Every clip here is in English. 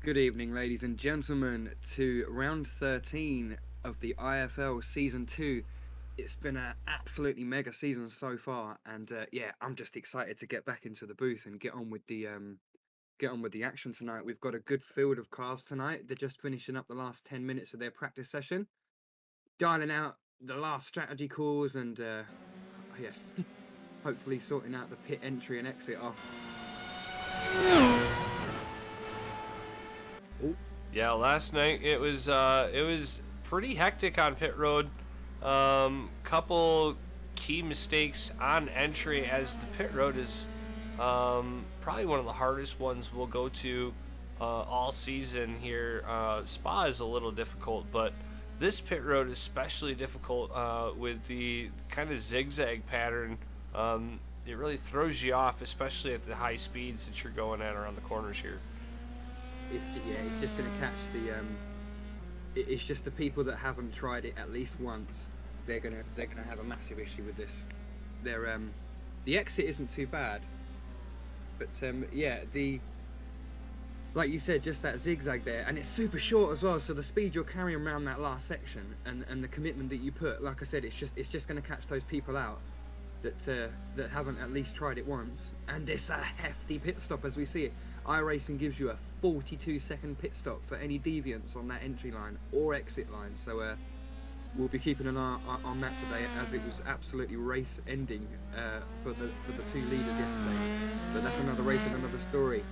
Good evening, ladies and gentlemen, to round 13 of the IFL Season 2. It's been an absolutely mega season so far, and yeah, I'm just excited to get back into the booth and get on with the action tonight. We've got a good field of cars tonight. They're just finishing up the last 10 minutes of their practice session, dialing out the last strategy calls, and yeah, hopefully sorting out the pit entry and exit off. Yeah, last night it was pretty hectic on pit road. Couple key mistakes on entry, as the pit road is probably one of the hardest ones we'll go to all season here. Spa is a little difficult, but this pit road is especially difficult with the kind of zigzag pattern. It really throws you off, especially at the high speeds that you're going at around the corners here. It's just going to catch the it's just the people that haven't tried it at least once. They're gonna have a massive issue with this. The exit isn't too bad, but yeah, like you said, just that zigzag there, and it's super short as well. So the speed you're carrying around that last section, and the commitment that you put, like I said, it's just going to catch those people out that haven't at least tried it once. And it's a hefty pit stop as we see it. iRacing gives you a 42-second pit stop for any deviance on that entry line or exit line. So we'll be keeping an eye on that today, as it was absolutely race ending for the two leaders yesterday. But that's another race and another story.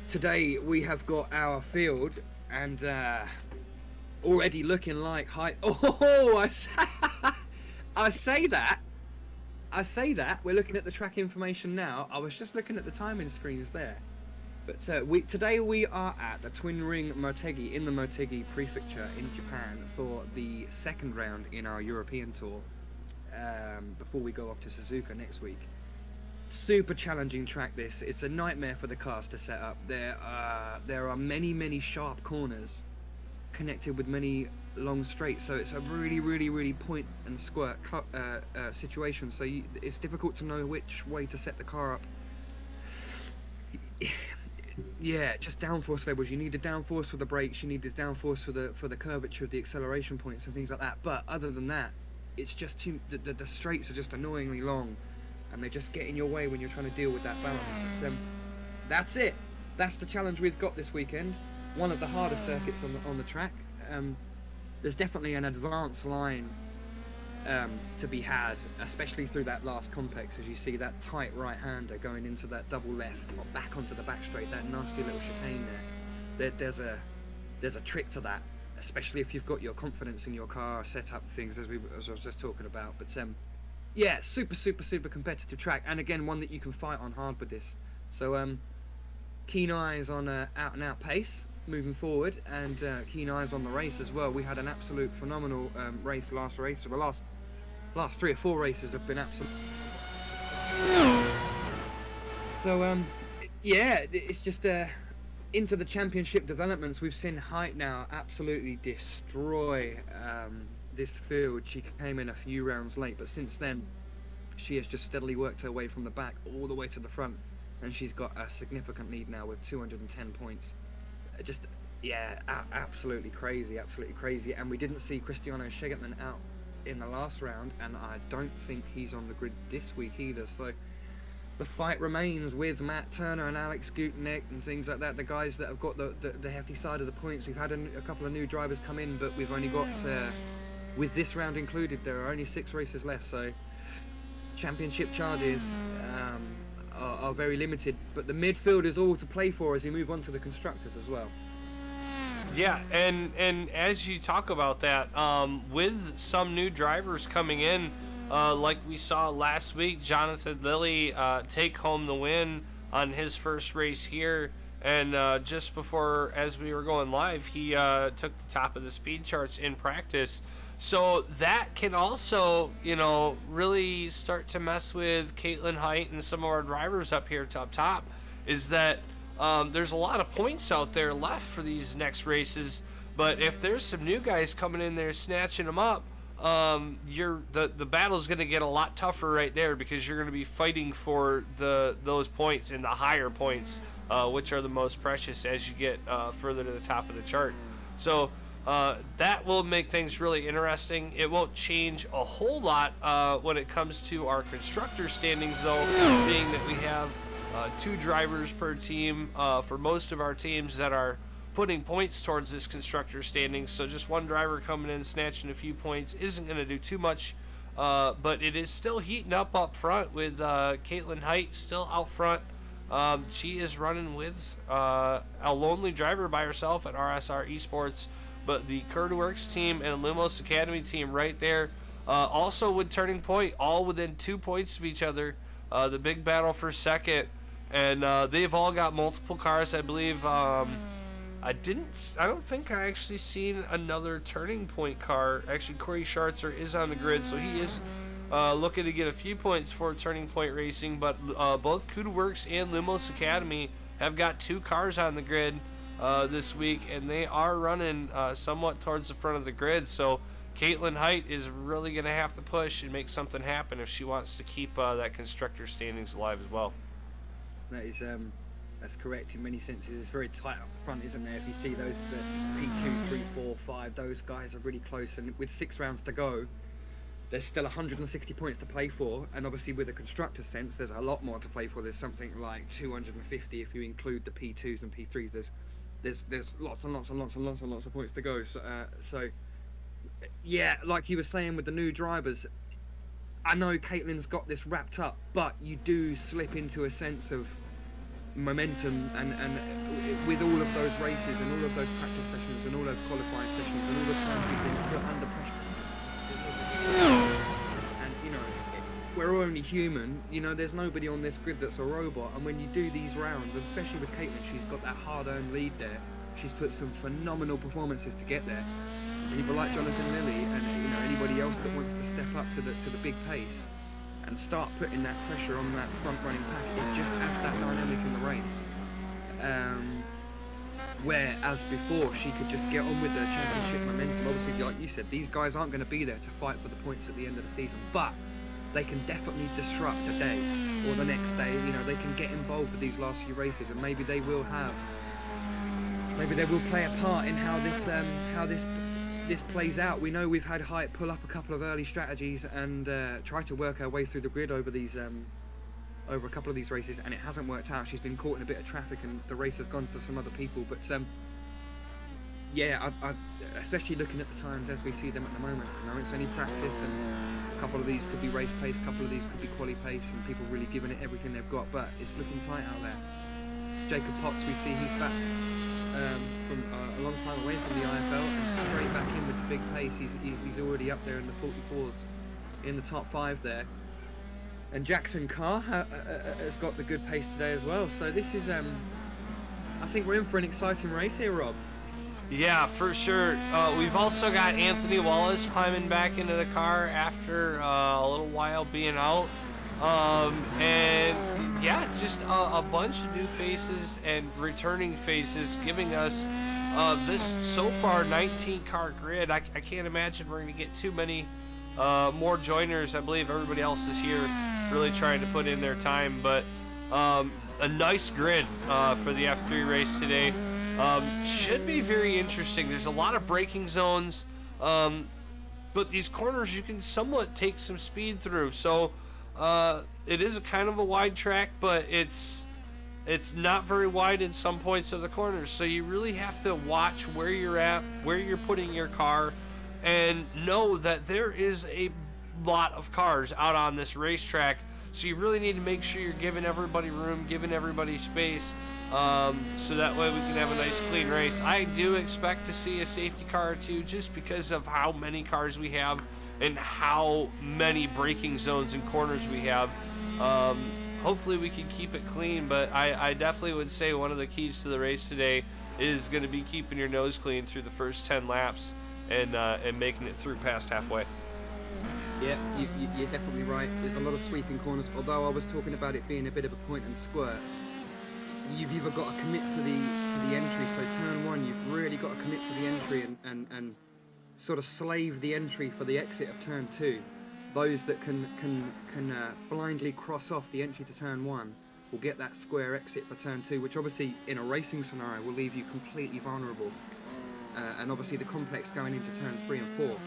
Today we have got our field, and already looking like high. Oh, I say that. We're looking at the track information now. I was just looking at the timing screens there. But today we are at the Twin Ring Motegi in the Motegi Prefecture in Japan for the second round in our European tour, before we go off to Suzuka next week. Super challenging track this. It's a nightmare for the cars to set up. There are many sharp corners connected with many long straights, so it's a really point and squirt situation. So it's difficult to know which way to set the car up. Yeah, just downforce levels. You need the downforce for the brakes, you need this downforce for the curvature of the acceleration points and things like that. But other than that, it's just the straights are just annoyingly long, and they just get in your way when you're trying to deal with that balance. But that's it. That's the challenge we've got this weekend. One of the hardest circuits on the track. There's definitely an advanced line to be had, especially through that last complex, as you see that tight right-hander going into that double left or back onto the back straight, that nasty little chicane there. There's a trick to that, especially if you've got your confidence in your car, set up things as I was just talking about. But yeah, super competitive track, and again one that you can fight on hard with this. So keen eyes on out and out pace moving forward, and keen eyes on the race as well. We had an absolute phenomenal last race. So the last 3 or 4 races have been absolute. So yeah, it's just into the championship developments. We've seen Height now absolutely destroy this field. She came in a few rounds late, but since then she has just steadily worked her way from the back all the way to the front, and she's got a significant lead now with 210 points. Just yeah, absolutely crazy. And we didn't see Cristiano Schegertman out in the last round, and I don't think he's on the grid this week either. So the fight remains with Matt Turner and Alex Gutenek and things like that, the guys that have got the hefty side of the points. We've had a couple of new drivers come in, but we've only got with this round included, there are only 6 races left, so championship charges are very limited. But the midfield is all to play for as you move on to the constructors as well. Yeah, and as you talk about that, with some new drivers coming in, like we saw last week, Jonathan Lilly take home the win on his first race here, and just before, as we were going live, he took the top of the speed charts in practice. So that can also, really start to mess with Caitlin Height and some of our drivers up here up top, is that there's a lot of points out there left for these next races, but if there's some new guys coming in there snatching them up, the battle's going to get a lot tougher right there, because you're going to be fighting for those points and the higher points, which are the most precious as you get further to the top of the chart. So that will make things really interesting. It won't change a whole lot when it comes to our constructor standings, though, being that we have 2 drivers per team for most of our teams that are putting points towards this constructor standings. So just one driver coming in snatching a few points isn't going to do too much, but it is still heating up front with Caitlin Height still out front. She is running with a lonely driver by herself at RSR Esports, but the Curtworks team and Lumos Academy team right there, also with Turning Point, all within 2 points of each other. The big battle for second, and they've all got multiple cars, I believe. I don't think I actually seen another Turning Point car. Actually, Corey Schartzer is on the grid, so he is looking to get a few points for Turning Point Racing. But both Kudaworks and Lumos Academy have got 2 cars on the grid this week, and they are running somewhat towards the front of the grid. So Caitlin Height is really going to have to push and make something happen if she wants to keep that constructor standings alive as well. That is that's correct in many senses. It's very tight up the front, isn't there? If you see those, the P2, 3, 4, 5, those guys are really close, and with 6 rounds to go, there's still 160 points to play for, and obviously with a constructor sense, there's a lot more to play for. There's something like 250 if you include the P2s and P3s. There's lots and lots and lots and lots and lots of points to go. So yeah, like you were saying with the new drivers, I know Caitlin's got this wrapped up, but you do slip into a sense of momentum, and with all of those races and all of those practice sessions and all of qualifying sessions and all the times you've been put under pressure, and you know, we're all only human. You know, there's nobody on this grid that's a robot, and when you do these rounds, and especially with Caitlin, she's got that hard-earned lead there. She's put some phenomenal performances to get there. People like Jonathan Lilly and anybody else that wants to step up to the big pace and start putting that pressure on that front running pack, it just adds that dynamic in the race. Whereas before, she could just get on with the championship momentum. Obviously, like you said, these guys aren't going to be there to fight for the points at the end of the season, but they can definitely disrupt a day or the next day. You know, they can get involved with these last few races, and maybe they will play a part in how this plays out. We know we've had Height pull up a couple of early strategies and try to work our way through the grid over a couple of these races, and it hasn't worked out. She's been caught in a bit of traffic, and the race has gone to some other people. But yeah, I especially looking at the times as we see them at the moment. You know, it's only practice, and a couple of these could be race pace, a couple of these could be quali pace, and people really giving it everything they've got. But it's looking tight out there. Jacob Potts, we see he's back from a long time away from the IFL and straight back in with the big pace. He's already up there in the 44s, in the top 5 there. And Jackson Carr has got the good pace today as well. So this is, I think we're in for an exciting race here, Rob. Yeah, for sure. We've also got Anthony Wallace climbing back into the car after a little while being out. And yeah, just a bunch of new faces and returning faces giving us this so far 19 car grid. I can't imagine we're going to get too many more joiners. I believe everybody else is here really trying to put in their time, but a nice grid for the F3 race today. Should be very interesting. There's a lot of braking zones, but these corners you can somewhat take some speed through. So it is a kind of a wide track, but it's not very wide in some points of the corners. So you really have to watch where you're at, where you're putting your car, and know that there is a lot of cars out on this racetrack. So you really need to make sure you're giving everybody room, giving everybody space, so that way we can have a nice clean race. I do expect to see a safety car or two just because of how many cars we have and how many braking zones and corners we have. Hopefully we can keep it clean, but I definitely would say one of the keys to the race today is going to be keeping your nose clean through the first 10 laps and making it through past halfway. Yeah, you're definitely right. There's a lot of sweeping corners, although I was talking about it being a bit of a point and squirt. You've either got to commit to the entry, so turn 1, you've really got to commit to the entry and sort of slave the entry for the exit of turn 2. Those that can blindly cross off the entry to turn 1 will get that square exit for turn 2, which obviously in a racing scenario will leave you completely vulnerable. And obviously the complex going into turn 3 and 4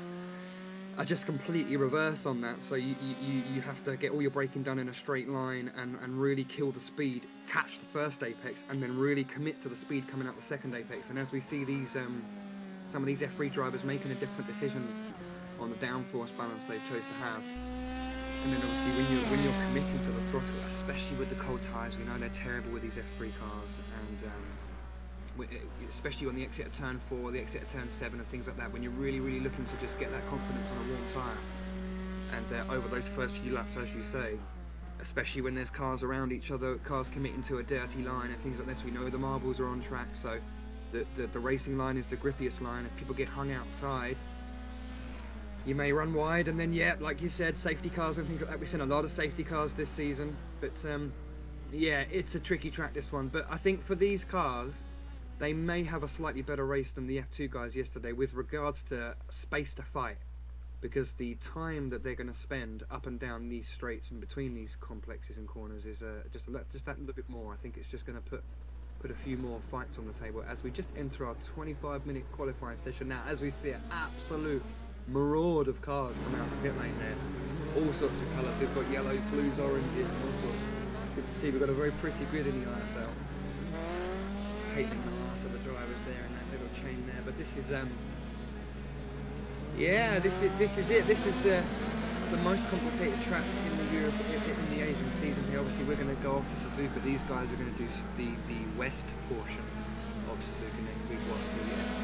are just completely reverse on that. So you have to get all your braking done in a straight line and really kill the speed, catch the first apex, and then really commit to the speed coming out the second apex. And as we see these some of these F3 drivers making a different decision on the downforce balance they've chose to have. And then obviously when you're committing to the throttle, especially with the cold tyres, we know they're terrible with these F3 cars, and especially on the exit of turn 4, the exit of turn 7 and things like that, when you're really looking to just get that confidence on a warm tyre. And over those first few laps, as you say, especially when there's cars around each other, cars committing to a dirty line and things like this, we know the marbles are on track, so the racing line is the grippiest line. If people get hung outside, you may run wide, and then, yeah, like you said, safety cars and things like that. We've seen a lot of safety cars this season, but yeah, it's a tricky track, this one. But I think for these cars, they may have a slightly better race than the F2 guys yesterday with regards to space to fight, because the time that they're going to spend up and down these straights and between these complexes and corners is just that little bit more. I think it's just going to put a few more fights on the table as we just enter our 25-minute qualifying session now, as we see an absolute maraud of cars come out the pit lane there. All sorts of colours. They've got yellows, blues, oranges, and all sorts. It's good to see. We've got a very pretty grid in the IFL. Hating the last of the drivers there in that little chain there, but this is yeah, this is it. This is the most complicated track in the Asian season here. Obviously, we're going to go off to Suzuka. These guys are going to do the west portion of Suzuka next week, whilst the F2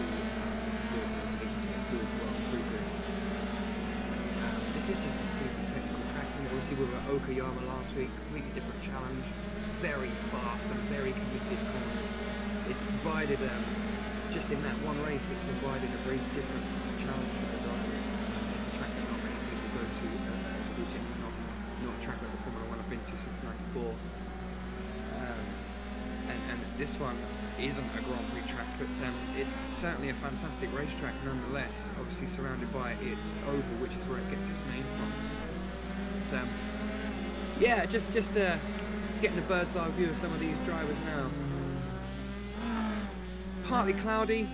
will take to the field. This is just a super technical track, isn't it? Obviously, we were at Okayama last week, completely different challenge, very fast and very committed corners. It's provided, just in that one race, it's provided a very different challenge for the drivers. It's a track that not many people go to as a routine. It's not a track that the Formula 1 I've been to since '94. And this one isn't a Grand Prix track, but it's certainly a fantastic racetrack nonetheless, obviously surrounded by its oval, which is where it gets its name from. But, yeah, just getting a bird's eye view of some of these drivers now. Partly cloudy,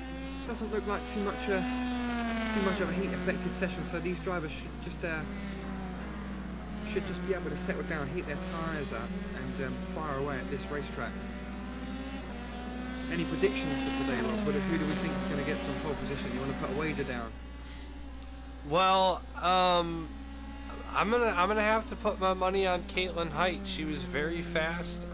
doesn't look like too much of a heat affected session, so these drivers should just be able to settle down, heat their tyres up, and fire away at this racetrack. Any predictions for today, Rob? Who do we think is going to get some pole position? You want to put a wager down? Well, I'm gonna have to put my money on Caitlin Height. She was very fast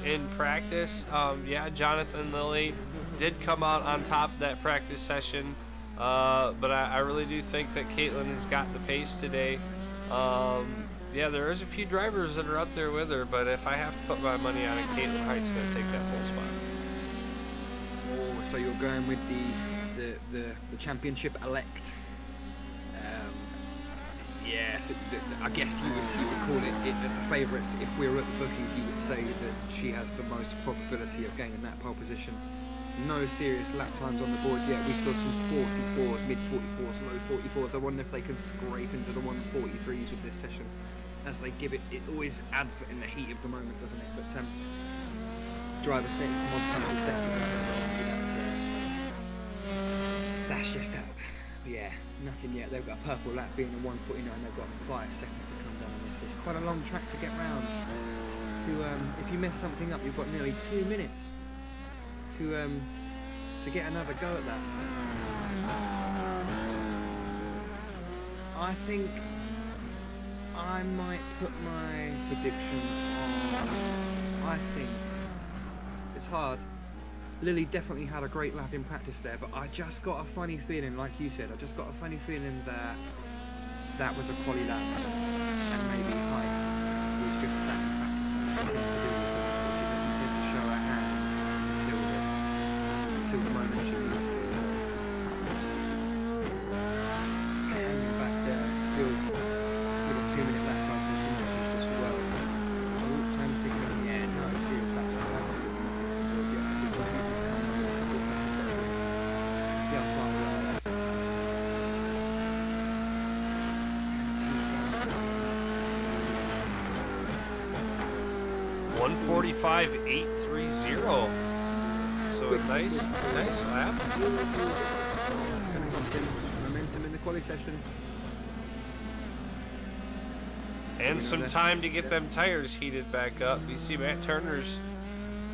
in practice. Yeah, Jonathan Lilly did come out on top of that practice session, but I really do think that Caitlin has got the pace today. Yeah, there is a few drivers that are up there with her, but if I have to put my money on it, Caitlin Height's gonna take that pole spot. Oh, so you're going with the championship elect. Yes, I guess you would call it the favourites. If we were at the bookies, you would say that she has the most probability of gaining that pole position. No serious lap times on the board yet. We saw some 44s, mid 44s, low 44s. I wonder if they can scrape into the 143s with this session. As they give it always adds in the heat of the moment, doesn't it? But driver settings, mod country sectors out there, but obviously that's just that. Yeah, nothing yet. They've got a purple lap being a 149. They've got 5 seconds to come down on this. It's quite a long track to get round. If you mess something up, you've got nearly 2 minutes to get another go at that. I think I might put my prediction on. I think it's hard. Lily definitely had a great lap in practice there, but I just got a funny feeling, like you said, I just got a funny feeling that that was a quali lap, and maybe Height was just sat in practice when she tends to do this, doesn't she? She doesn't tend to show her hand until the moment she needs to. So. Hanging back there, still with a 2-minute lap time, so she knows she's just well. Oh, time's ticking on. Yeah, no, serious lap time's absolutely nothing. Yeah, as we saw people come on a couple of seconds. See how far we are left. 1:45.830. So a nice lap. It's going to cost him momentum in the quali session. And some time to get them tires heated back up. You see Matt Turner's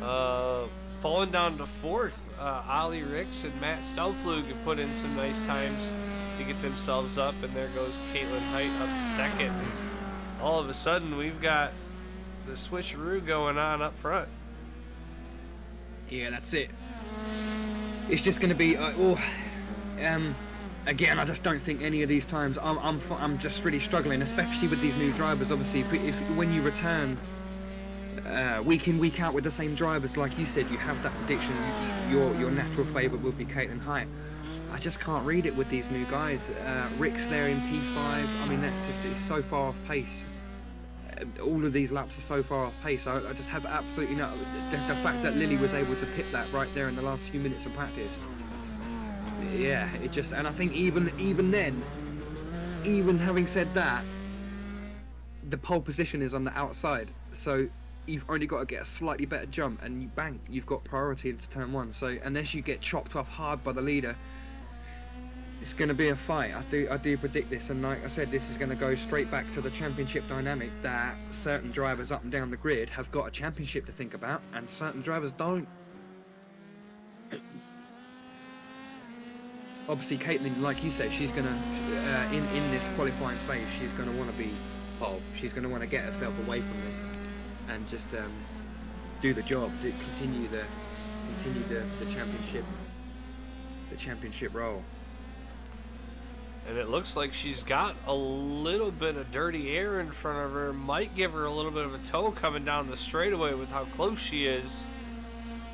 falling down to 4th. Ollie Ricks and Matt Stouflug have put in some nice times to get themselves up, and there goes Caitlin Height up to 2nd. All of a sudden, we've got the switcheroo going on up front. Yeah, that's it. It's just going to be again, I just don't think any of these times. I'm just really struggling, especially with these new drivers. Obviously, when you return week in, week out with the same drivers, like you said, you have that prediction. Your natural favourite will be Caitlin Height. I just can't read it with these new guys. Rick's there in P5. I mean, it's so far off pace. All of these laps are so far off pace. I just have absolutely no. The fact that Lily was able to pit that right there in the last few minutes of practice. Yeah, it just, and I think even then, even having said that, the pole position is on the outside, so you've only got to get a slightly better jump, and you've got priority into turn 1. So unless you get chopped off hard by the leader, it's going to be a fight. I do predict this, and like I said, this is going to go straight back to the championship dynamic, that certain drivers up and down the grid have got a championship to think about, and certain drivers don't. Obviously, Caitlin, like you said, she's gonna in this qualifying phase, she's gonna want to be pole. She's gonna want to get herself away from this and just do the job, continue the championship role. And it looks like she's got a little bit of dirty air in front of her. Might give her a little bit of a tow coming down the straightaway with how close she is.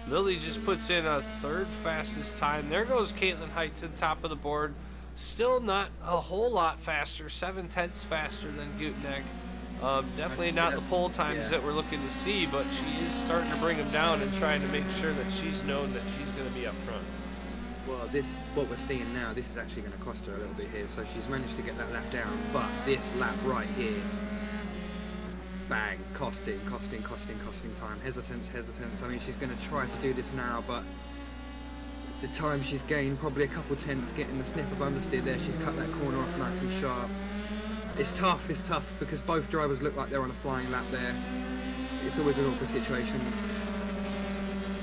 Lily just puts in a 3rd fastest time. There goes Caitlin Height to the top of the board. Still not a whole lot faster, 7/10 faster than Guteneck. Definitely not the pole times that we're looking to see, but she is starting to bring them down and trying to make sure that she's known that she's going to be up front. Well, what we're seeing now, this is actually going to cost her a little bit here. So she's managed to get that lap down, but this lap right here, bang, costing time. Hesitance. I mean, she's going to try to do this now, but the time she's gained, probably a couple tenths, getting the sniff of understeer there. She's cut that corner off nice and sharp. It's tough because both drivers look like they're on a flying lap there. It's always an awkward situation.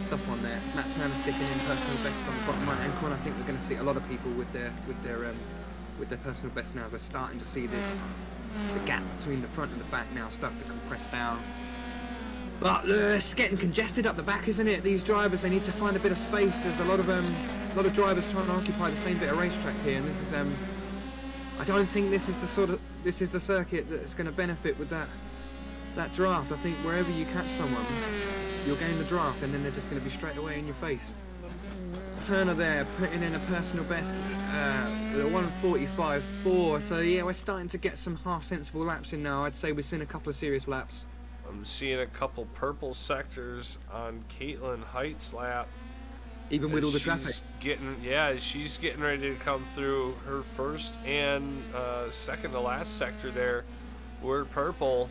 Tough one there. Matt Turner sticking in personal best on the bottom right hand corner. I think we're going to see a lot of people with their personal best now. We're starting to see the gap between the front and the back now start to compress down. But it's getting congested up the back, isn't it? These drivers, they need to find a bit of space. There's a lot of drivers trying to occupy the same bit of racetrack here, and this is I don't think this is the circuit that's going to benefit with that draft. I think wherever you catch someone, you'll gain the draft, and then they're just going to be straight away in your face. Turner there putting in a personal best with a 1:45.4. So yeah, we're starting to get some half sensible laps in now. I'd say we've seen a couple of serious laps. I'm seeing a couple purple sectors on Caitlin Height's lap. Even with all the traffic. She's getting ready to come through her first and second to last sector there. We're purple.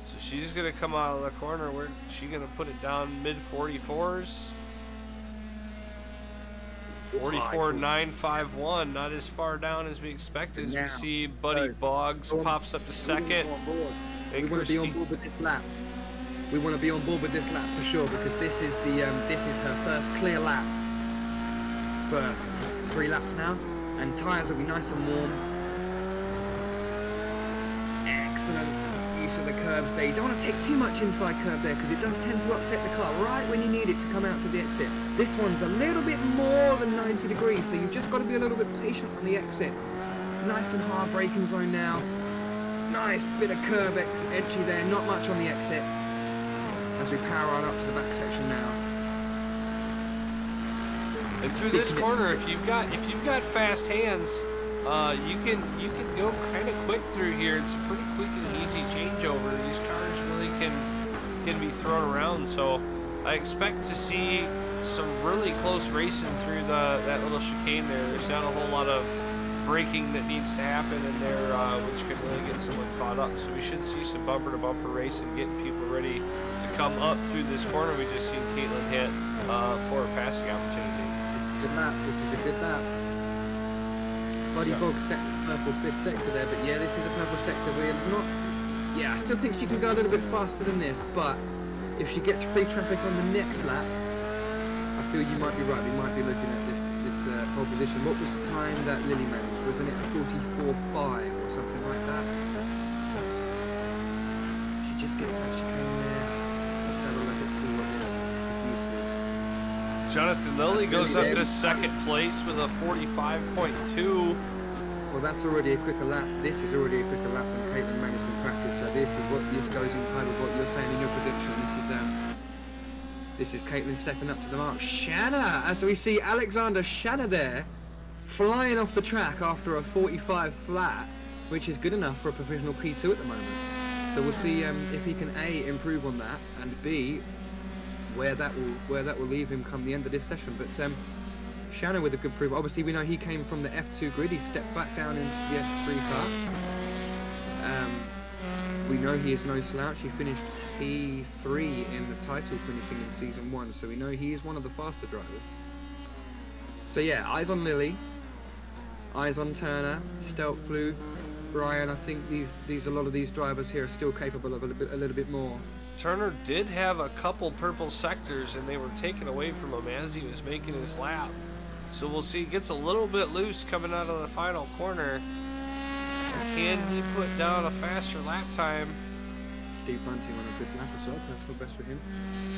So she's going to come out of the corner. Where she's going to put it down mid 44s. 44.951, not as far down as we expected. As we see Buddy Boggs pops up to second. We want to be on board with this lap. We want to be on board with this lap for sure, because this is her first clear lap for 3 laps now, and tyres will be nice and warm. Excellent use of the curbs there. You don't want to take too much inside curve there, because it does tend to upset the car right when you need it to come out to the exit. This one's a little bit more than 90 degrees, so you've just got to be a little bit patient on the exit. Nice and hard braking zone now. Nice bit of curb edgy there, not much on the exit. As we power on up to the back section now. And through this corner, if you've got fast hands, you can go kind of quick through here. It's a pretty quick and easy changeover. These cars really can be thrown around. So I expect to see some really close racing through that little chicane there. There's not a whole lot of braking that needs to happen in there, which can really get someone caught up. So we should see some bumper-to-bumper racing, getting people ready to come up through this corner. We just seen Caitlin hit for a passing opportunity. Good lap. This is a good lap. Buddy Bog set purple 5th sector there, but yeah, this is a purple sector. We're not. Yeah, I still think she can go a little bit faster than this, but if she gets free traffic on the next lap, I feel you might be right. We might be looking at this pole position. What was the time that Lily managed? Wasn't it 44.5 or something like that? She just gets that chicane there. Let's have a look and see what this produces. Jonathan Lilly goes up to second place with a 45.2. Well, that's already a quicker lap. This is already a quicker lap than Caitlin managed in practice. So this goes in time with what you're saying in your prediction. This is Caitlin stepping up to the mark. Shanna, as we see Alexander Shanna there, flying off the track after a 45 flat, which is good enough for a provisional P2 at the moment. So we'll see if he can A, improve on that, and B, where that will leave him come the end of this session. But Shanna with a good proof. Obviously, we know he came from the F2 grid. He stepped back down into the F3 car. We know he is no slouch. He finished P3 in the title, finishing in Season 1. So we know he is one of the faster drivers. So yeah, eyes on Lily, eyes on Turner, Steltflu, Brian. I think a lot of these drivers here are still capable of a little bit more. Turner did have a couple purple sectors, and they were taken away from him as he was making his lap. So we'll see. Gets a little bit loose coming out of the final corner. Can he put down a faster lap time? Steve Bunting on a good lap as well. Personal best for him.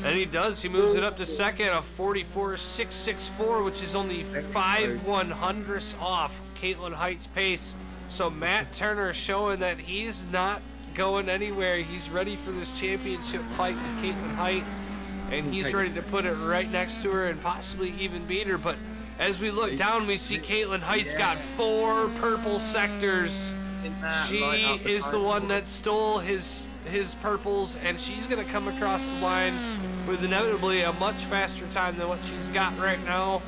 And he does. He moves it up to second, a 44.664, which is only 5/100ths off Caitlin Height's pace. So Matt Turner showing that he's not going anywhere. He's ready for this championship fight with Caitlin Height, and he's ready to put it right next to her and possibly even beat her. But as we look down, we see Caitlin Height's got 4 purple sectors. She is the one that stole his purples, and she's going to come across the line with inevitably a much faster time than what she's got right now.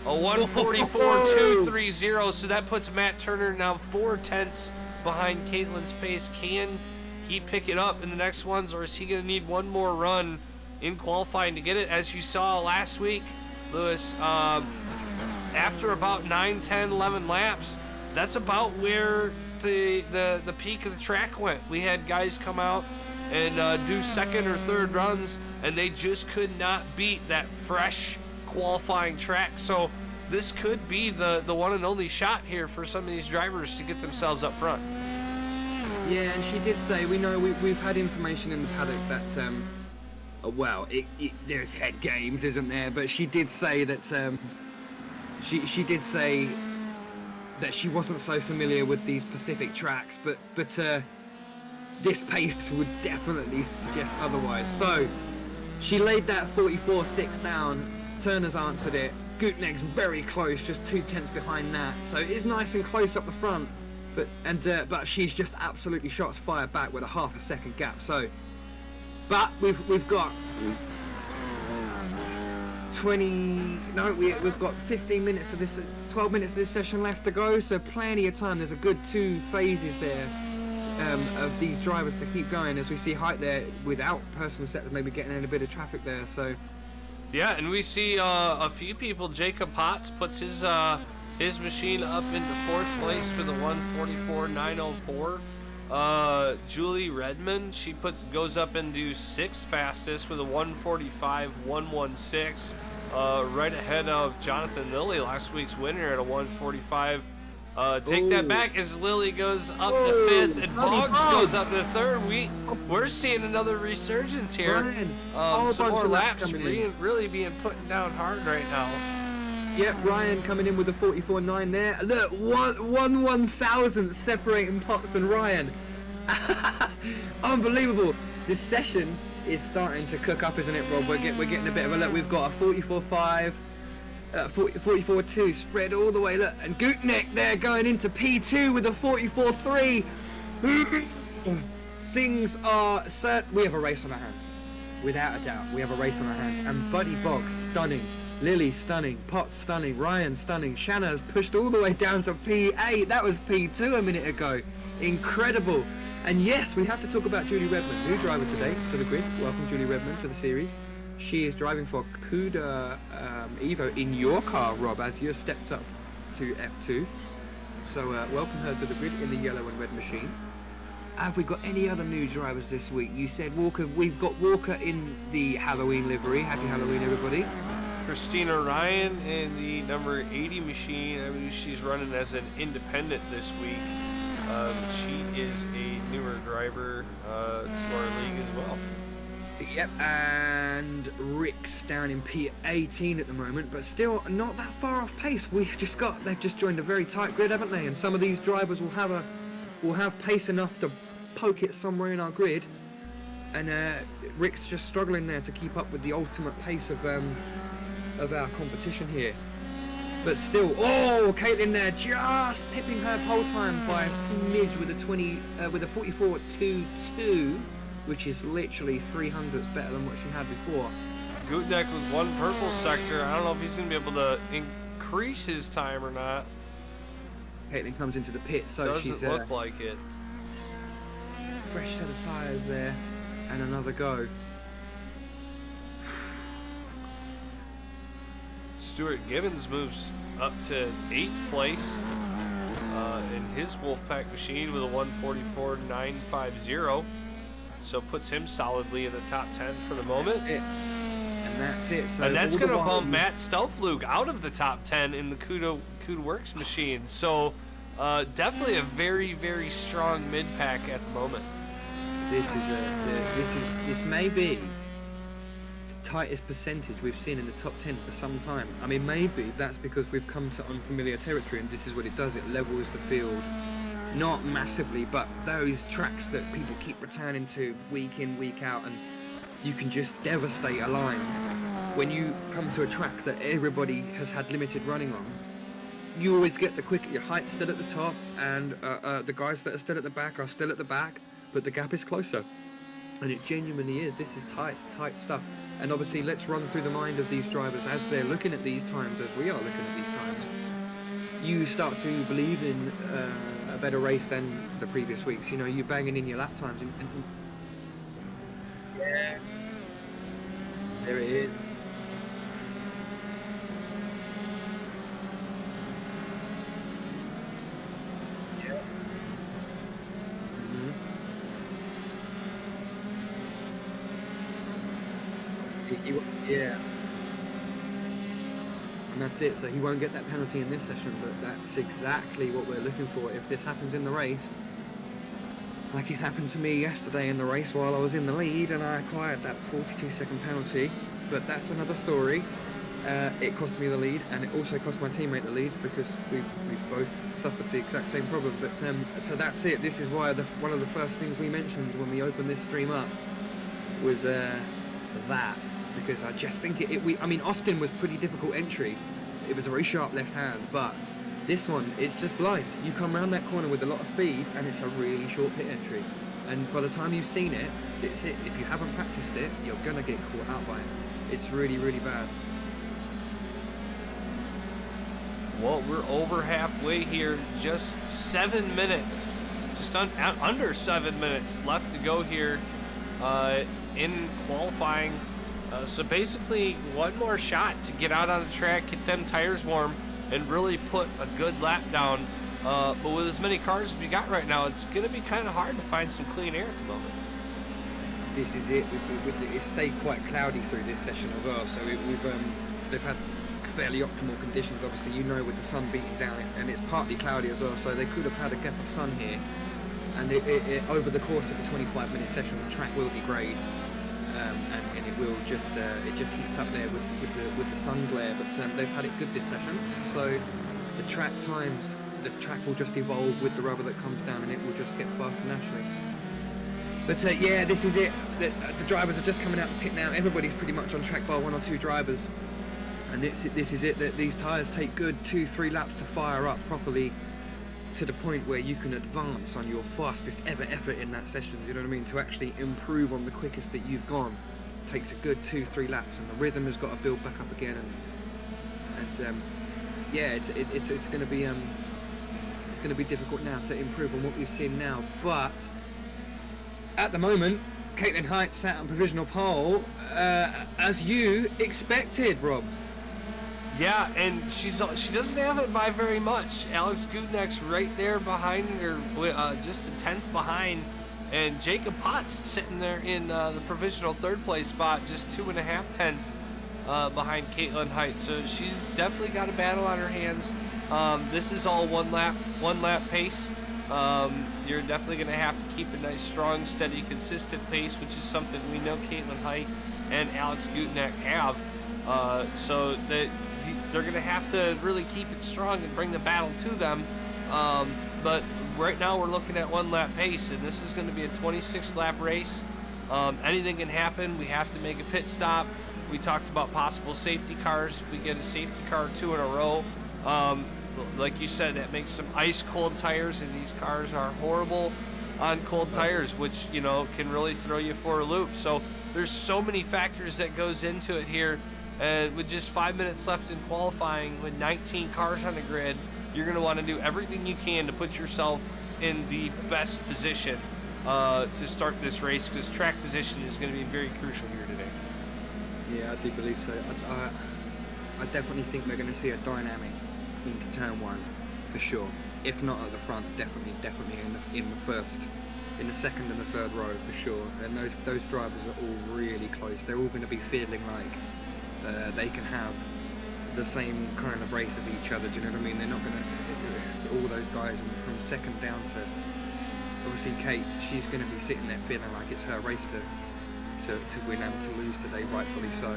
A 144.230, so that puts Matt Turner now 4/10 behind Caitlin's pace. Can he pick it up in the next ones, or is he going to need one more run in qualifying to get it? As you saw last week, Lewis, after about 9, 10, 11 laps, that's about where the peak of the track went. We had guys come out and do second or third runs, and they just could not beat that fresh qualifying track. So this could be the one and only shot here for some of these drivers to get themselves up front. Yeah, and she did say, we know we've had information in the paddock that well, there's head games, isn't there? But she did say that she did say that she wasn't so familiar with these Pacific tracks, but this pace would definitely suggest otherwise. So she laid that 44.6 down. Turner's answered it. Guteneg's very close, just 2/10 behind that. So it's nice and close up the front, but she's just absolutely shots fired back with a half a second gap. So, but we've got we've got 15 minutes of this, 12 minutes of this session left to go, so plenty of time. There's a good 2 phases there of these drivers to keep going, as we see Height there without personal sectors maybe getting in a bit of traffic there. So yeah, and we see a few people. Jacob Potts puts his machine up into 4th place with a 144.904. Julie Redmond, she goes up into 6th fastest with a 145.116, right ahead of Jonathan Lilly, last week's winner, at a 145. Take that back as Lilly goes up to 5th and Boggs goes up to 3rd. We're seeing another resurgence here. Some more laps really being put down hard right now. Yep, Ryan coming in with a 44.9 there. Look, 1/1000th separating Potts and Ryan. Unbelievable. This session is starting to cook up, isn't it, Rob? We're getting a bit of a look. We've got a 44.5, 44.2 spread all the way. Look, and Gutenek there going into P2 with a 44.3. Things are set. We have a race on our hands. Without a doubt, we have a race on our hands. And Buddy Boggs, stunning Lily stunning, Potts stunning, Ryan stunning, Shanna's pushed all the way down to P8. That was P2 a minute ago. Incredible. And yes, we have to talk about Julie Redmond, new driver today to the grid. Welcome Julie Redmond to the series. She is driving for Cuda Evo in your car, Rob, as you have stepped up to F2. So welcome her to the grid in the yellow and red machine. Have we got any other new drivers this week? You said Walker. We've got Walker in the Halloween livery. Happy Halloween, everybody. Christina Ryan in the number 80 machine. I mean, she's running as an independent this week. She is a newer driver to our league as well. Yep, and Rick's down in P18 at the moment, but still not that far off pace. They've just joined a very tight grid, haven't they? And some of these drivers will have pace enough to poke it somewhere in our grid. And Rick's just struggling there to keep up with the ultimate pace of our competition here. But still, Caitlin there just pipping her pole time by a smidge with a 44.22, which is literally 300ths better than what she had before. Gutneck with one purple sector. I don't know if he's going to be able to increase his time or not. Caitlin comes into the pit, so doesn't look like it. Fresh set of tyres there, and another go. Stuart Gibbons moves up to 8th place in his Wolfpack machine with a 144.950. So puts him solidly in the top 10 for the moment. And that's it. So and that's going to bump Matt Stelflug out of the top 10 in the Cuda Works machine. So definitely a very, very strong mid-pack at the moment. This may be the tightest percentage we've seen in the top 10 for some time. I mean, maybe that's because we've come to unfamiliar territory, and this is what it does. It levels the field. Not massively, but those tracks that people keep returning to week in, week out, and you can just devastate a line. When you come to a track that everybody has had limited running on, you always get the quicker. Your height's still at the top, and the guys that are still at the back are still at the back, but the gap is closer. And it genuinely is. This is tight stuff. And obviously, let's run through the mind of these drivers as they're looking at these times, as we are looking at these times. You start to believe in a better race than the previous weeks. You know, you're banging in your lap times. And yeah, there it is. Yeah. Yeah. And that's it, so he won't get that penalty in this session, but that's exactly what we're looking for. If this happens in the race, like it happened to me yesterday in the race while I was in the lead and I acquired that 42-second penalty, but that's another story. It cost me the lead, and it also cost my teammate the lead because we both suffered the exact same problem. But so that's it. This is why one of the first things we mentioned when we opened this stream up was that. Because I just think I mean, Austin was pretty difficult entry. It was a very sharp left hand, but this one, it's just blind. You come around that corner with a lot of speed, and it's a really short pit entry. And by the time you've seen it, it's it. If you haven't practiced it, you're gonna get caught out by it. It's really, really bad. Well, we're over halfway here. Just 7 minutes, just under 7 minutes left to go here in qualifying. So basically, one more shot to get out on the track, get them tires warm, and really put a good lap down. But with as many cars as we got right now, it's going to be kind of hard to find some clean air at the moment. This is it. It stayed quite cloudy through this session as well. So they've had fairly optimal conditions. Obviously, you know, with the sun beating down, and it's partly cloudy as well. So they could have had a gap of sun here, and it over the course of a 25-minute session, the track will degrade. And it will just it just heats up there with the sun glare, but they've had it good this session. So the track will just evolve with the rubber that comes down, and it will just get faster naturally. But yeah, this is it. The drivers are just coming out the pit now. Everybody's pretty much on track bar, 1 or 2 drivers, and this is it. That these tires take good 2-3 laps to fire up properly, to the point where you can advance on your fastest ever effort in that session, you know what I mean? To actually improve on the quickest that you've gone takes a good 2-3 laps, and the rhythm has got to build back up again, And yeah, it's going to be it's going to be difficult now to improve on what we've seen now. But at the moment, Caitlin Height sat on provisional pole, as you expected, Rob. Yeah, and she doesn't have it by very much. Alex Gutenek's right there behind her, just a tenth behind. And Jacob Potts sitting there in the provisional third place spot, just 2.5 tenths behind Caitlin Height. So she's definitely got a battle on her hands. This is all one lap pace. You're definitely going to have to keep a nice, strong, steady, consistent pace, which is something we know Caitlin Height and Alex Gutenek have. So that they're going to have to really keep it strong and bring the battle to them. But right now we're looking at one lap pace, and this is going to be a 26 lap race. Anything can happen. We have to make a pit stop. We talked about possible safety cars. If we get a safety car 2 in a row, like you said, that makes some ice cold tires, and these cars are horrible on cold tires, which, you know, can really throw you for a loop. So there's so many factors that goes into it here. And with just 5 minutes left in qualifying, with 19 cars on the grid, you're going to want to do everything you can to put yourself in the best position to start this race, because track position is going to be very crucial here today. Yeah, I do believe so. I definitely think we're going to see a dynamic into turn 1 for sure. If not at the front, definitely in the second and the third row for sure. And those drivers are all really close. They're all going to be feeling like they can have the same kind of race as each other. Do you know what I mean? They're not going to, all those guys from second down to, obviously Kate, she's going to be sitting there feeling like it's her race to win and to lose today, rightfully so.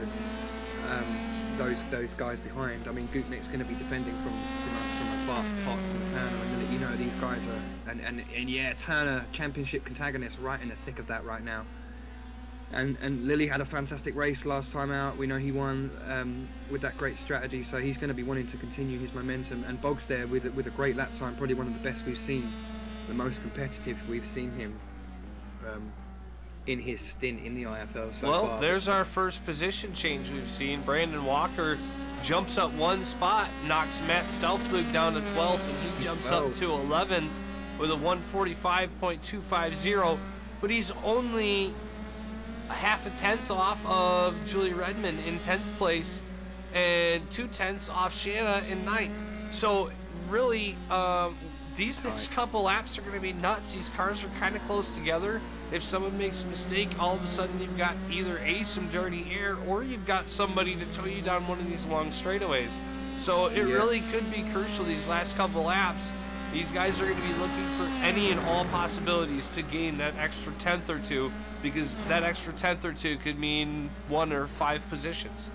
Those guys behind, I mean, Gutenek's going to be defending from a fast Potts and Turner, and you know these guys are, and yeah, Turner, championship antagonist, right in the thick of that right now. And Lilly had a fantastic race last time out. We know he won with that great strategy, so he's going to be wanting to continue his momentum. And Boggs there with a great lap time, probably one of the best we've seen, the most competitive we've seen him in his stint in the IFL so far. Well, there's our first position change we've seen. Brandon Walker jumps up one spot, knocks Matt Stelflug down to 12th, and he jumps up to 11th with a 145.250. But he's only a half a tenth off of Julie Redmond in 10th place and 2 tenths off Shanna in 9th. So really, these next couple laps are going to be nuts. These cars are kind of close together. If someone makes a mistake, all of a sudden you've got either some dirty air, or you've got somebody to tow you down one of these long straightaways. So it really could be crucial these last couple laps. These guys are going to be looking for any and all possibilities to gain that extra tenth or two, because that extra tenth or two could mean 1 or 5 positions.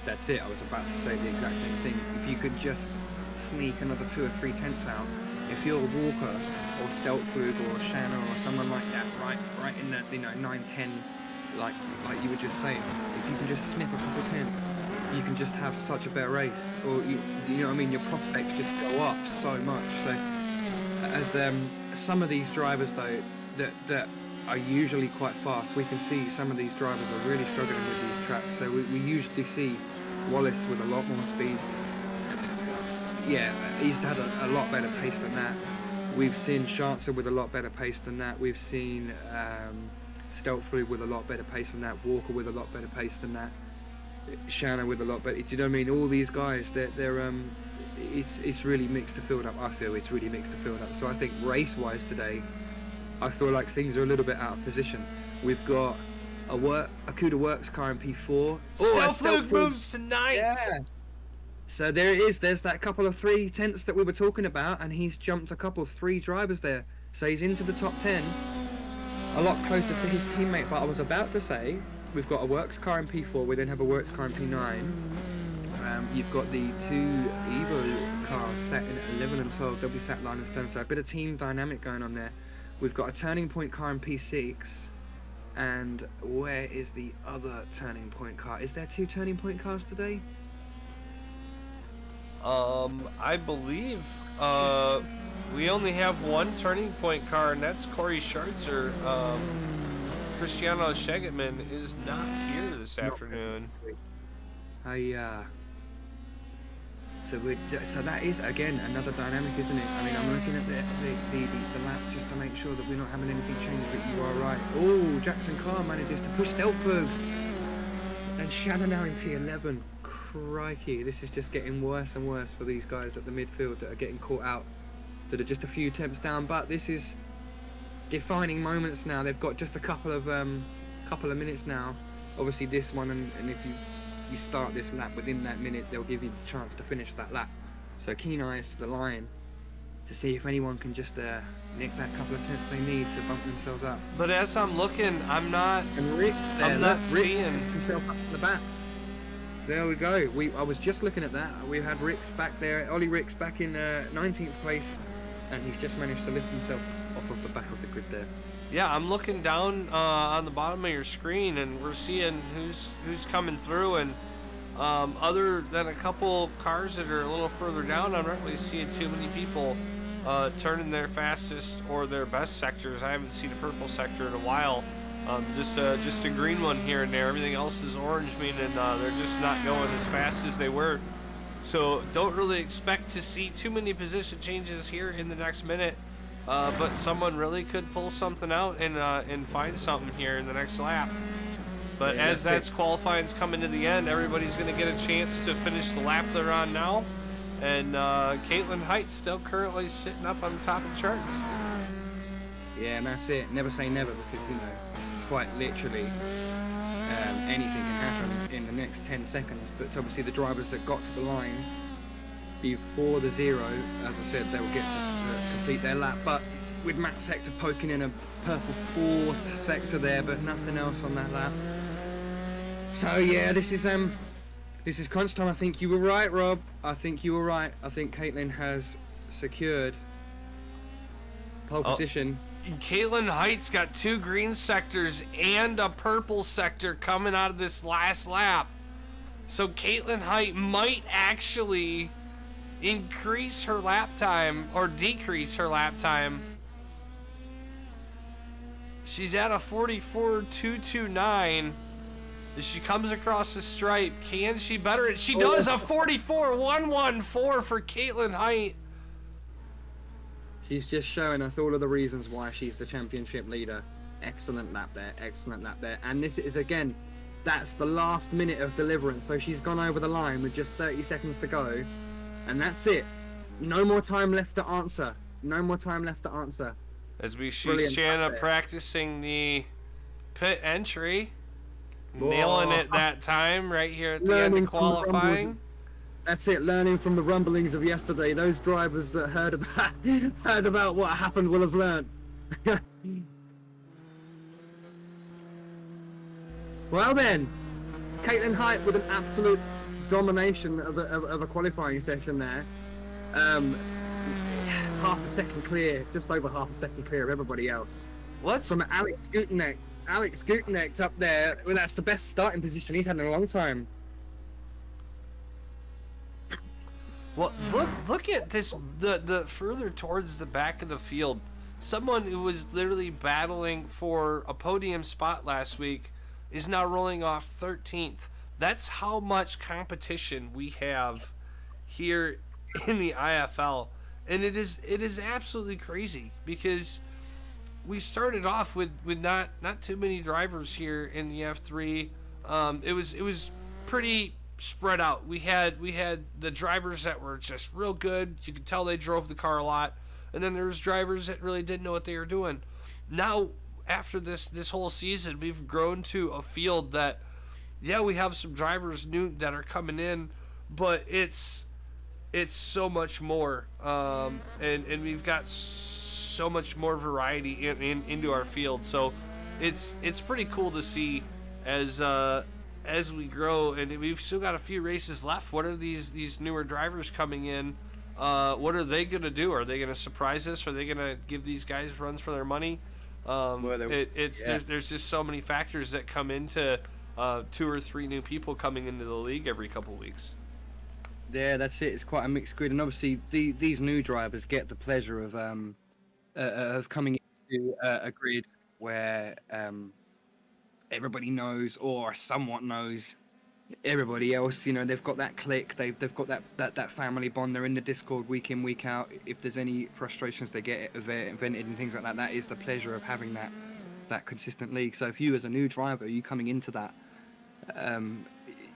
That's it. I was about to say the exact same thing. If you could just sneak another 2 or 3 tenths out, if you're Walker or Stelflug or Shanna or someone like that, right in that 9-10, like you were just saying, if you can just snip a couple tenths, you can just have such a better race, or you know what I mean, your prospects just go up so much. So as some of these drivers though that are usually quite fast, we can see some of these drivers are really struggling with these tracks. So we usually see Wallace with a lot more speed. Yeah, he's had a lot better pace than that. We've seen Schanzer with a lot better pace than that. We've seen Stelflug with a lot better pace than that. Walker with a lot better pace than that. Shanna with a lot better. Do you know what I mean? All these guys, it's really mixed to field up. I feel it's really mixed to field up. So I think race-wise today, I feel like things are a little bit out of position. We've got a Cuda Works car in P4. Stelflug moves to 9th. Yeah. So there it is. There's that couple of 3 tenths that we were talking about, and he's jumped a couple 3 drivers there. So he's into the top 10, a lot closer to his teammate. But I was about to say, we've got a Works car in P4. We then have a Works car in P9. You've got the 2 Evo cars sat in 11 and 12. They'll be sat line and stand. So a bit of team dynamic going on there. We've got a Turning Point car in P6. And where is the other Turning Point car? Is there 2 Turning Point cars today? I believe we only have 1 Turning Point car, and that's Corey Schartzer. Cristiano Schegetman is not here this afternoon. So that is again another dynamic, isn't it? I mean, I'm looking at the lap just to make sure that we're not having anything change. But you are right. Oh, Jackson Carr manages to push Stelfberg, and Shannon now in P11. Crikey, this is just getting worse and worse for these guys at the midfield that are getting caught out, that are just a few temps down. But this is defining moments now. They've got just a couple of minutes now. Obviously, this one, and if you start this lap within that minute, they'll give you the chance to finish that lap. So keen eyes to the line to see if anyone can just nick that couple of tenths they need to bump themselves up. But as I'm looking, I'm not. And Rick's there. I'm not seeing himself up in the back. There we go. I was just looking at that. We had Ricks back there. Ollie Ricks back in 19th place, and he's just managed to lift himself off of the back of the grid there. Yeah, I'm looking down on the bottom of your screen, and we're seeing who's coming through, and other than a couple cars that are a little further down, I'm not really seeing too many people turning their fastest or their best sectors. I haven't seen a purple sector in a while. Just a green one here and there. Everything else is orange, meaning they're just not going as fast as they were. So don't really expect to see too many position changes here in the next minute. But someone really could pull something out and find something here in the next lap. But yeah, as that's qualifying's coming to the end, everybody's going to get a chance to finish the lap they're on now. And Caitlin Height still currently sitting up on the top of the charts. Yeah, and that's it. Never say never, because, quite literally anything can happen in the next 10 seconds. But obviously the drivers that got to the line before the zero, as I said, they will get to complete their lap. But with Matt Sector poking in a purple fourth sector there, but nothing else on that lap. So yeah, this is crunch time. I think you were right, Rob. I think you were right. I think Caitlin has secured pole position. Caitlin Height's got 2 green sectors and a purple sector coming out of this last lap. So Caitlin Height might actually increase her lap time or decrease her lap time. She's at a 44.229. As she comes across the stripe, can she better it? She does. A 44.114 for Caitlin Height. She's just showing us all of the reasons why she's the championship leader. Excellent lap there, excellent lap there. And this is, again, that's the last minute of deliverance. So she's gone over the line with just 30 seconds to go. And that's it. No more time left to answer. No more time left to answer. As we see Shanna practicing the pit entry. Nailing it that time right here at the end of qualifying. That's it, learning from the rumblings of yesterday. Those drivers that heard about what happened will have learned. Well then, Caitlin Height with an absolute domination of a qualifying session there. Half a second clear, just over half a second clear of everybody else. From Alex Guteneck. Alex Guteneck's up there. Well, that's the best starting position he's had in a long time. Well, look at this. The further towards the back of the field, someone who was literally battling for a podium spot last week is now rolling off 13th. That's how much competition we have here in the IFL, and it is absolutely crazy because we started off with not too many drivers here in the F3. It was pretty spread out. We had the drivers that were just real good. You could tell they drove the car a lot, and then there's drivers that really didn't know what they were doing. Now, after this whole season, we've grown to a field that, yeah, we have some drivers new that are coming in, but it's so much more, and we've got so much more variety into our field. So it's pretty cool to see as we grow, and we've still got a few races left. What are these newer drivers coming in? What are they gonna do? Are they gonna surprise us? Are they gonna give these guys runs for their money? There's just so many factors that come into 2 or 3 new people coming into the league every couple of weeks. Yeah, that's it. It's quite a mixed grid, and obviously these new drivers get the pleasure of coming into a grid where everybody knows or somewhat knows everybody else, they've got that click, they've got that family bond. They're in the Discord week in, week out. If there's any frustrations they get vented and things like that, that is the pleasure of having that consistent league. So if you as a new driver, you coming into that,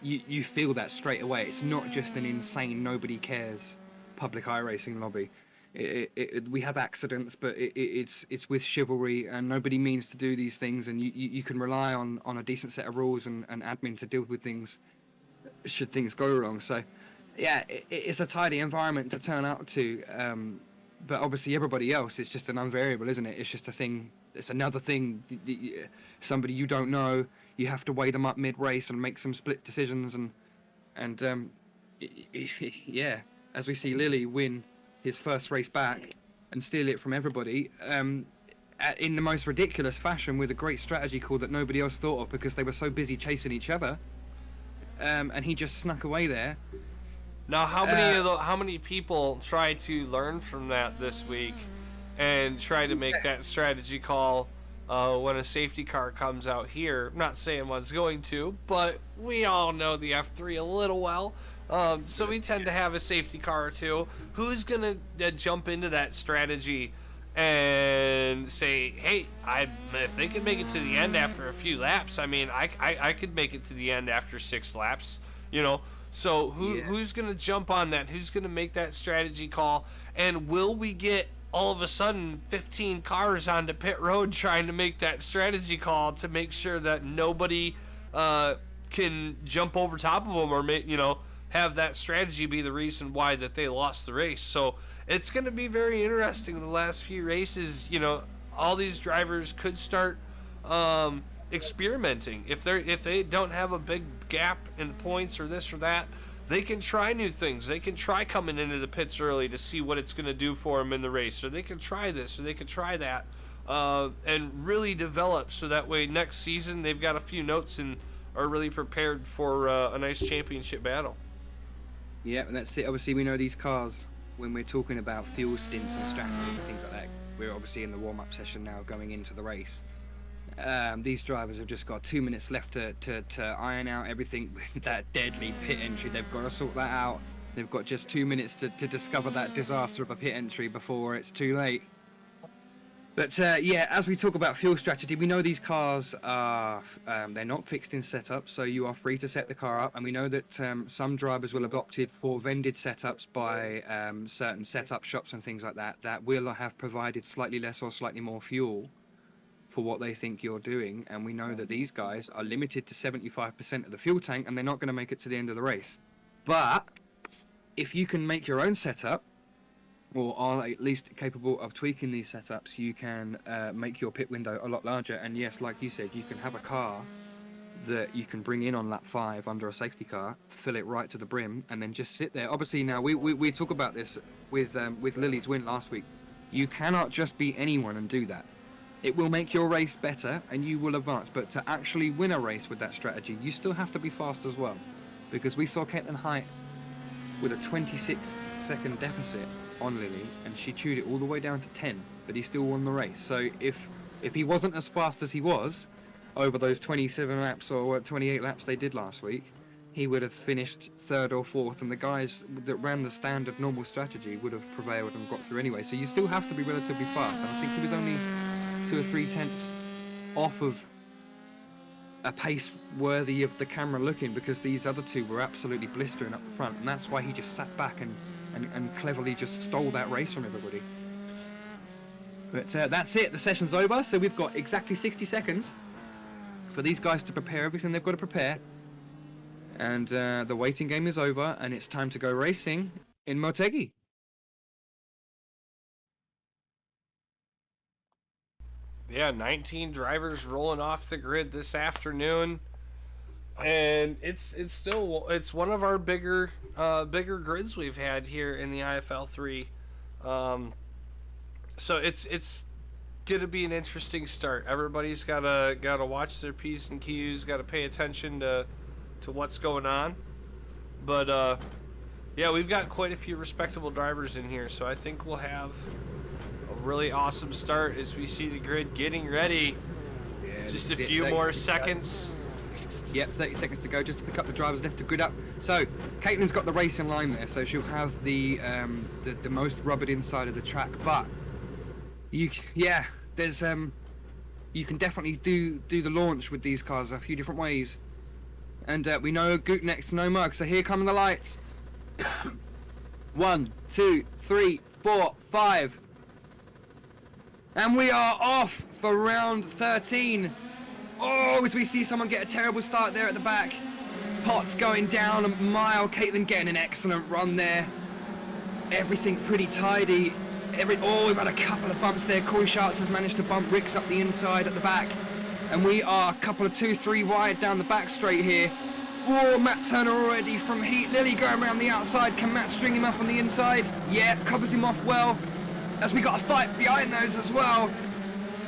you feel that straight away. It's not just an insane nobody cares public iRacing lobby. We have accidents, but it's with chivalry, and nobody means to do these things, and you can rely on a decent set of rules and admin to deal with things should things go wrong. So yeah, it's a tidy environment to turn out to, but obviously everybody else is just an unvariable, isn't it? It's just a thing. It's another thing. Somebody you don't know, you have to weigh them up mid-race and make some split decisions, and yeah, as we see Lily win his first race back and steal it from everybody, in the most ridiculous fashion, with a great strategy call that nobody else thought of because they were so busy chasing each other, and he just snuck away there. Now, how many people try to learn from that this week and try to make that strategy call when a safety car comes out here? I'm not saying one's going to, but we all know the F3 a little well. So we tend to have a safety car or two. Who's going to jump into that strategy and say, hey, if they can make it to the end after a few laps, I mean, I could make it to the end after 6 laps, So who's going to jump on that? Who's going to make that strategy call? And will we get all of a sudden 15 cars onto pit road trying to make that strategy call to make sure that nobody can jump over top of them, or have that strategy be the reason why that they lost the race? So it's going to be very interesting in the last few races. All these drivers could start experimenting. If they don't have a big gap in points or this or that, they can try new things. They can try coming into the pits early to see what it's going to do for them in the race, or they can try this, or they can try that, and really develop, so that way next season they've got a few notes and are really prepared for a nice championship battle. Yeah, and that's it. Obviously, we know these cars, when we're talking about fuel stints and strategies and things like that, we're obviously in the warm-up session now going into the race. These drivers have just got 2 minutes left to iron out everything with that deadly pit entry. They've got to sort that out. They've got just 2 minutes to discover that disaster of a pit entry before it's too late. But yeah, as we talk about fuel strategy, we know these cars are they're not fixed in setup, so you are free to set the car up. And we know that some drivers will have opted for vended setups by certain setup shops and things like that will have provided slightly less or slightly more fuel for what they think you're doing. And we know that these guys are limited to 75% of the fuel tank, and they're not going to make it to the end of the race. But if you can make your own setup, or are at least capable of tweaking these setups, you can make your pit window a lot larger. And yes, like you said, you can have a car that you can bring in on lap 5 under a safety car, fill it right to the brim, and then just sit there. Obviously, now we talk about this with Lily's win last week. You cannot just be anyone and do that. It will make your race better and you will advance, but to actually win a race with that strategy, you still have to be fast as well. Because we saw Caitlin Height with a 26-second deficit on Lily, and she chewed it all the way down to 10, but he still won the race. So if he wasn't as fast as he was over those 27 laps or 28 laps they did last week, he would have finished 3rd or 4th, and the guys that ran the standard normal strategy would have prevailed and got through anyway. So you still have to be relatively fast, and I think he was only 2 or 3 tenths off of a pace worthy of the camera looking, because these other two were absolutely blistering up the front, and that's why he just sat back and cleverly just stole that race from everybody. But that's it, the session's over, so we've got exactly 60 seconds for these guys to prepare everything they've got to prepare, and the waiting game is over, and it's time to go racing in Motegi. Yeah, 19 drivers rolling off the grid this afternoon, and it's one of our bigger grids we've had here in the IFL 3. So it's gonna be an interesting start. Everybody's gotta watch their P's and Q's, gotta pay attention to what's going on. But yeah, we've got quite a few respectable drivers in here, so I think we'll have a really awesome start as we see the grid getting ready. Yeah, just a few more seconds Yep, 30 seconds to go. Just a couple of drivers left to grid up. So Caitlin's got the race in line there, so she'll have the most rubbered inside of the track. But there's you can definitely do the launch with these cars a few different ways. And we know Gutenek's no mug, so here come the lights. 1, 2, 3, 4, 5. And we are off for round 13. Oh, as we see someone get a terrible start there at the back. Potts going down a mile. Caitlin getting an excellent run there. Everything pretty tidy. We've had a couple of bumps there. Corey Schatz has managed to bump Ricks up the inside at the back. And we are a couple of 2-3 wide down the back straight here. Whoa, Matt Turner already from heat. Lily going around the outside. Can Matt string him up on the inside? Yeah, covers him off well. As we got a fight behind those as well.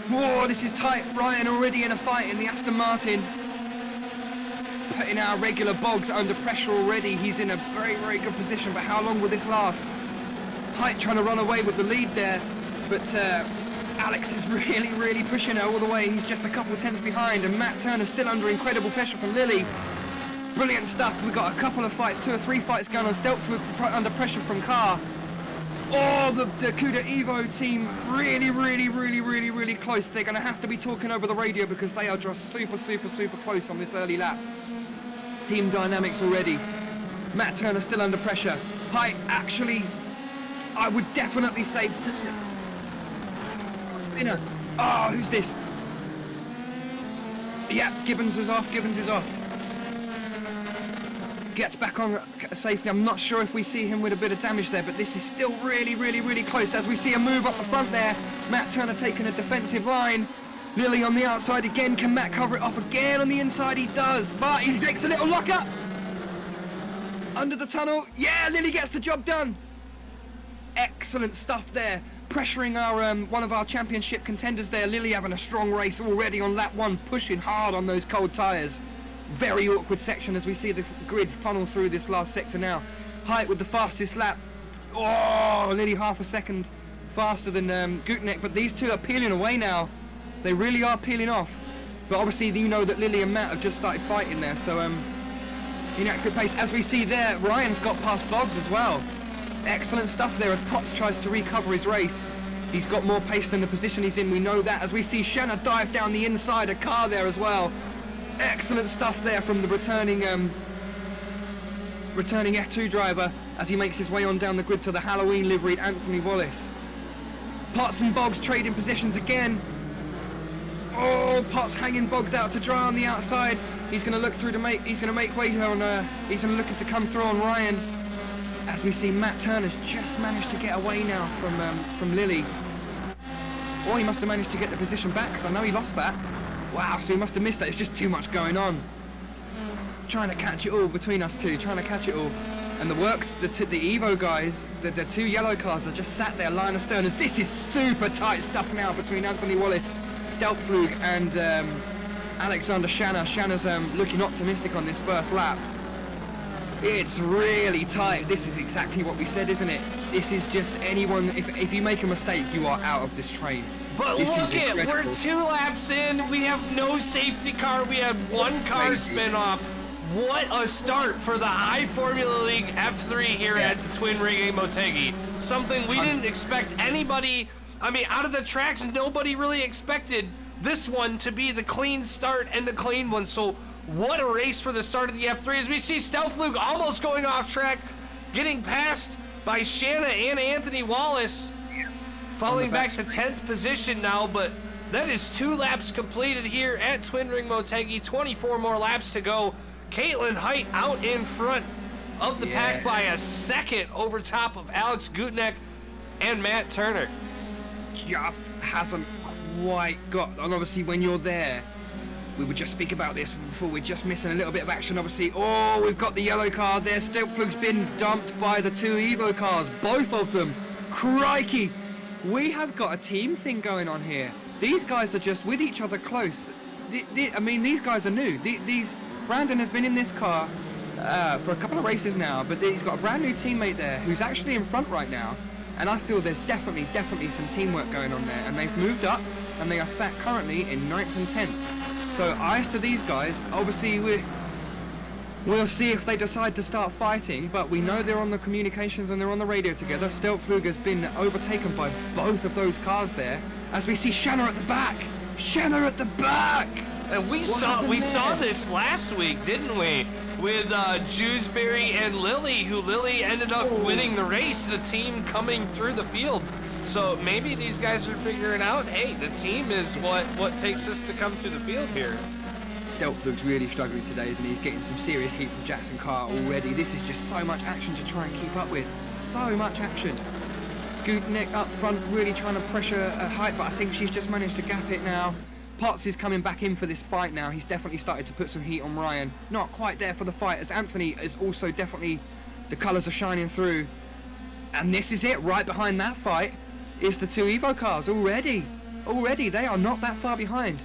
Whoa, this is tight. Ryan already in a fight in the Aston Martin. Putting our regular Boggs under pressure already. He's in a very, very good position, but how long will this last? Height trying to run away with the lead there, but Alex is really, really pushing her all the way. He's just a couple of tenths behind, and Matt Turner still under incredible pressure from Lily. Brilliant stuff. We've got a couple of fights, 2 or 3 fights going on. Stealth under pressure from Carr. Oh, the Cuda Evo team really, really, really, really, really close. They're going to have to be talking over the radio because they are just super, super, super close on this early lap. Team dynamics already. Matt Turner still under pressure. Height, actually, I would definitely say... Spinner. Oh, who's this? Yeah, Gibbons is off. Gets back on safely. I'm not sure if we see him with a bit of damage there, but this is still really, really, really close as we see a move up the front there. Matt Turner taking a defensive line. Lily on the outside again. Can Matt cover it off again on the inside? He does, but he takes a little lock up. Under the tunnel. Yeah, Lily gets the job done. Excellent stuff there. Pressuring our one of our championship contenders there. Lily having a strong race already on lap 1, pushing hard on those cold tyres. Very awkward section as we see the grid funnel through this last sector now. Height with the fastest lap. Oh, nearly half a second faster than Gutenek, but these two are peeling away now. They really are peeling off. But obviously you know that Lily and Matt have just started fighting there, so inaccurate pace. As we see there, Ryan's got past Boggs as well. Excellent stuff there as Potts tries to recover his race. He's got more pace than the position he's in, we know that. As we see Shanna dive down the inside, a car there as well. Excellent stuff there from the returning F2 driver as he makes his way on down the grid to the Halloween liveried Anthony Wallace. Potts and Boggs trading positions again. Oh, Potts hanging Boggs out to dry on the outside. He's going to look through to make. He's going to make way on. He's going to look to come through on Ryan. As we see, Matt Turner's just managed to get away now from Lily. Or he must have managed to get the position back because I know he lost that. Wow, so he must have missed that. It's just too much going on. Trying to catch it all between us two. Trying to catch it all. And the Evo guys, the 2 yellow cars are just sat there, line astern. As this is super tight stuff now between Anthony Wallace, Stelpflug, and Alexander Shanna. Shanna's looking optimistic on this first lap. It's really tight. This is exactly what we said, isn't it? This is just anyone, if you make a mistake, you are out of this train. But this look at, we're 2 laps in, we have no safety car, we had 1 car spin off. What a start for the iFormula League F3 here at the Twin Ring Motegi. Something we didn't expect anybody, I mean, out of the tracks, nobody really expected this one to be the clean start and the clean one. So what a race for the start of the F3 as we see Stelflug almost going off track, getting passed by Shanna and Anthony Wallace, falling back to 10th position now, but that is 2 laps completed here at Twin Ring Motegi, 24 more laps to go. Caitlin Height out in front of the pack by a second over top of Alex Gutenek and Matt Turner. Just hasn't quite got, and obviously when you're there, we would just speak about this before, we're just missing a little bit of action. Obviously, oh, we've got the yellow car there. Stelpflug's been dumped by the 2 Evo cars, both of them. Crikey, we have got a team thing going on here. These guys are just with each other close. I mean, these guys are new. Brandon has been in this car for a couple of races now, but he's got a brand new teammate there who's actually in front right now. And I feel there's definitely some teamwork going on there. And they've moved up, and they are sat currently in 9th and 10th. So eyes to these guys. Obviously, we'll see if they decide to start fighting, but we know they're on the communications and they're on the radio together. Steltflug has been overtaken by both of those cars there. As we see Shanna at the back. Shanna at the back! And we saw this last week, didn't we? With Jewsbury and Lily, who Lily ended up winning the race, the team coming through the field. So maybe these guys are figuring out, hey, the team is what takes us to come through the field here. Steltflug's really struggling today, isn't he? He's getting some serious heat from Jackson Carr already. This is just so much action to try and keep up with. So much action. Gutenek up front really trying to pressure Height, but I think she's just managed to gap it now. Potts is coming back in for this fight now. He's definitely started to put some heat on Ryan. Not quite there for the fight, as Anthony is also definitely, the colours are shining through. And this is it, right behind that fight is the two Evo cars already. Already, they are not that far behind.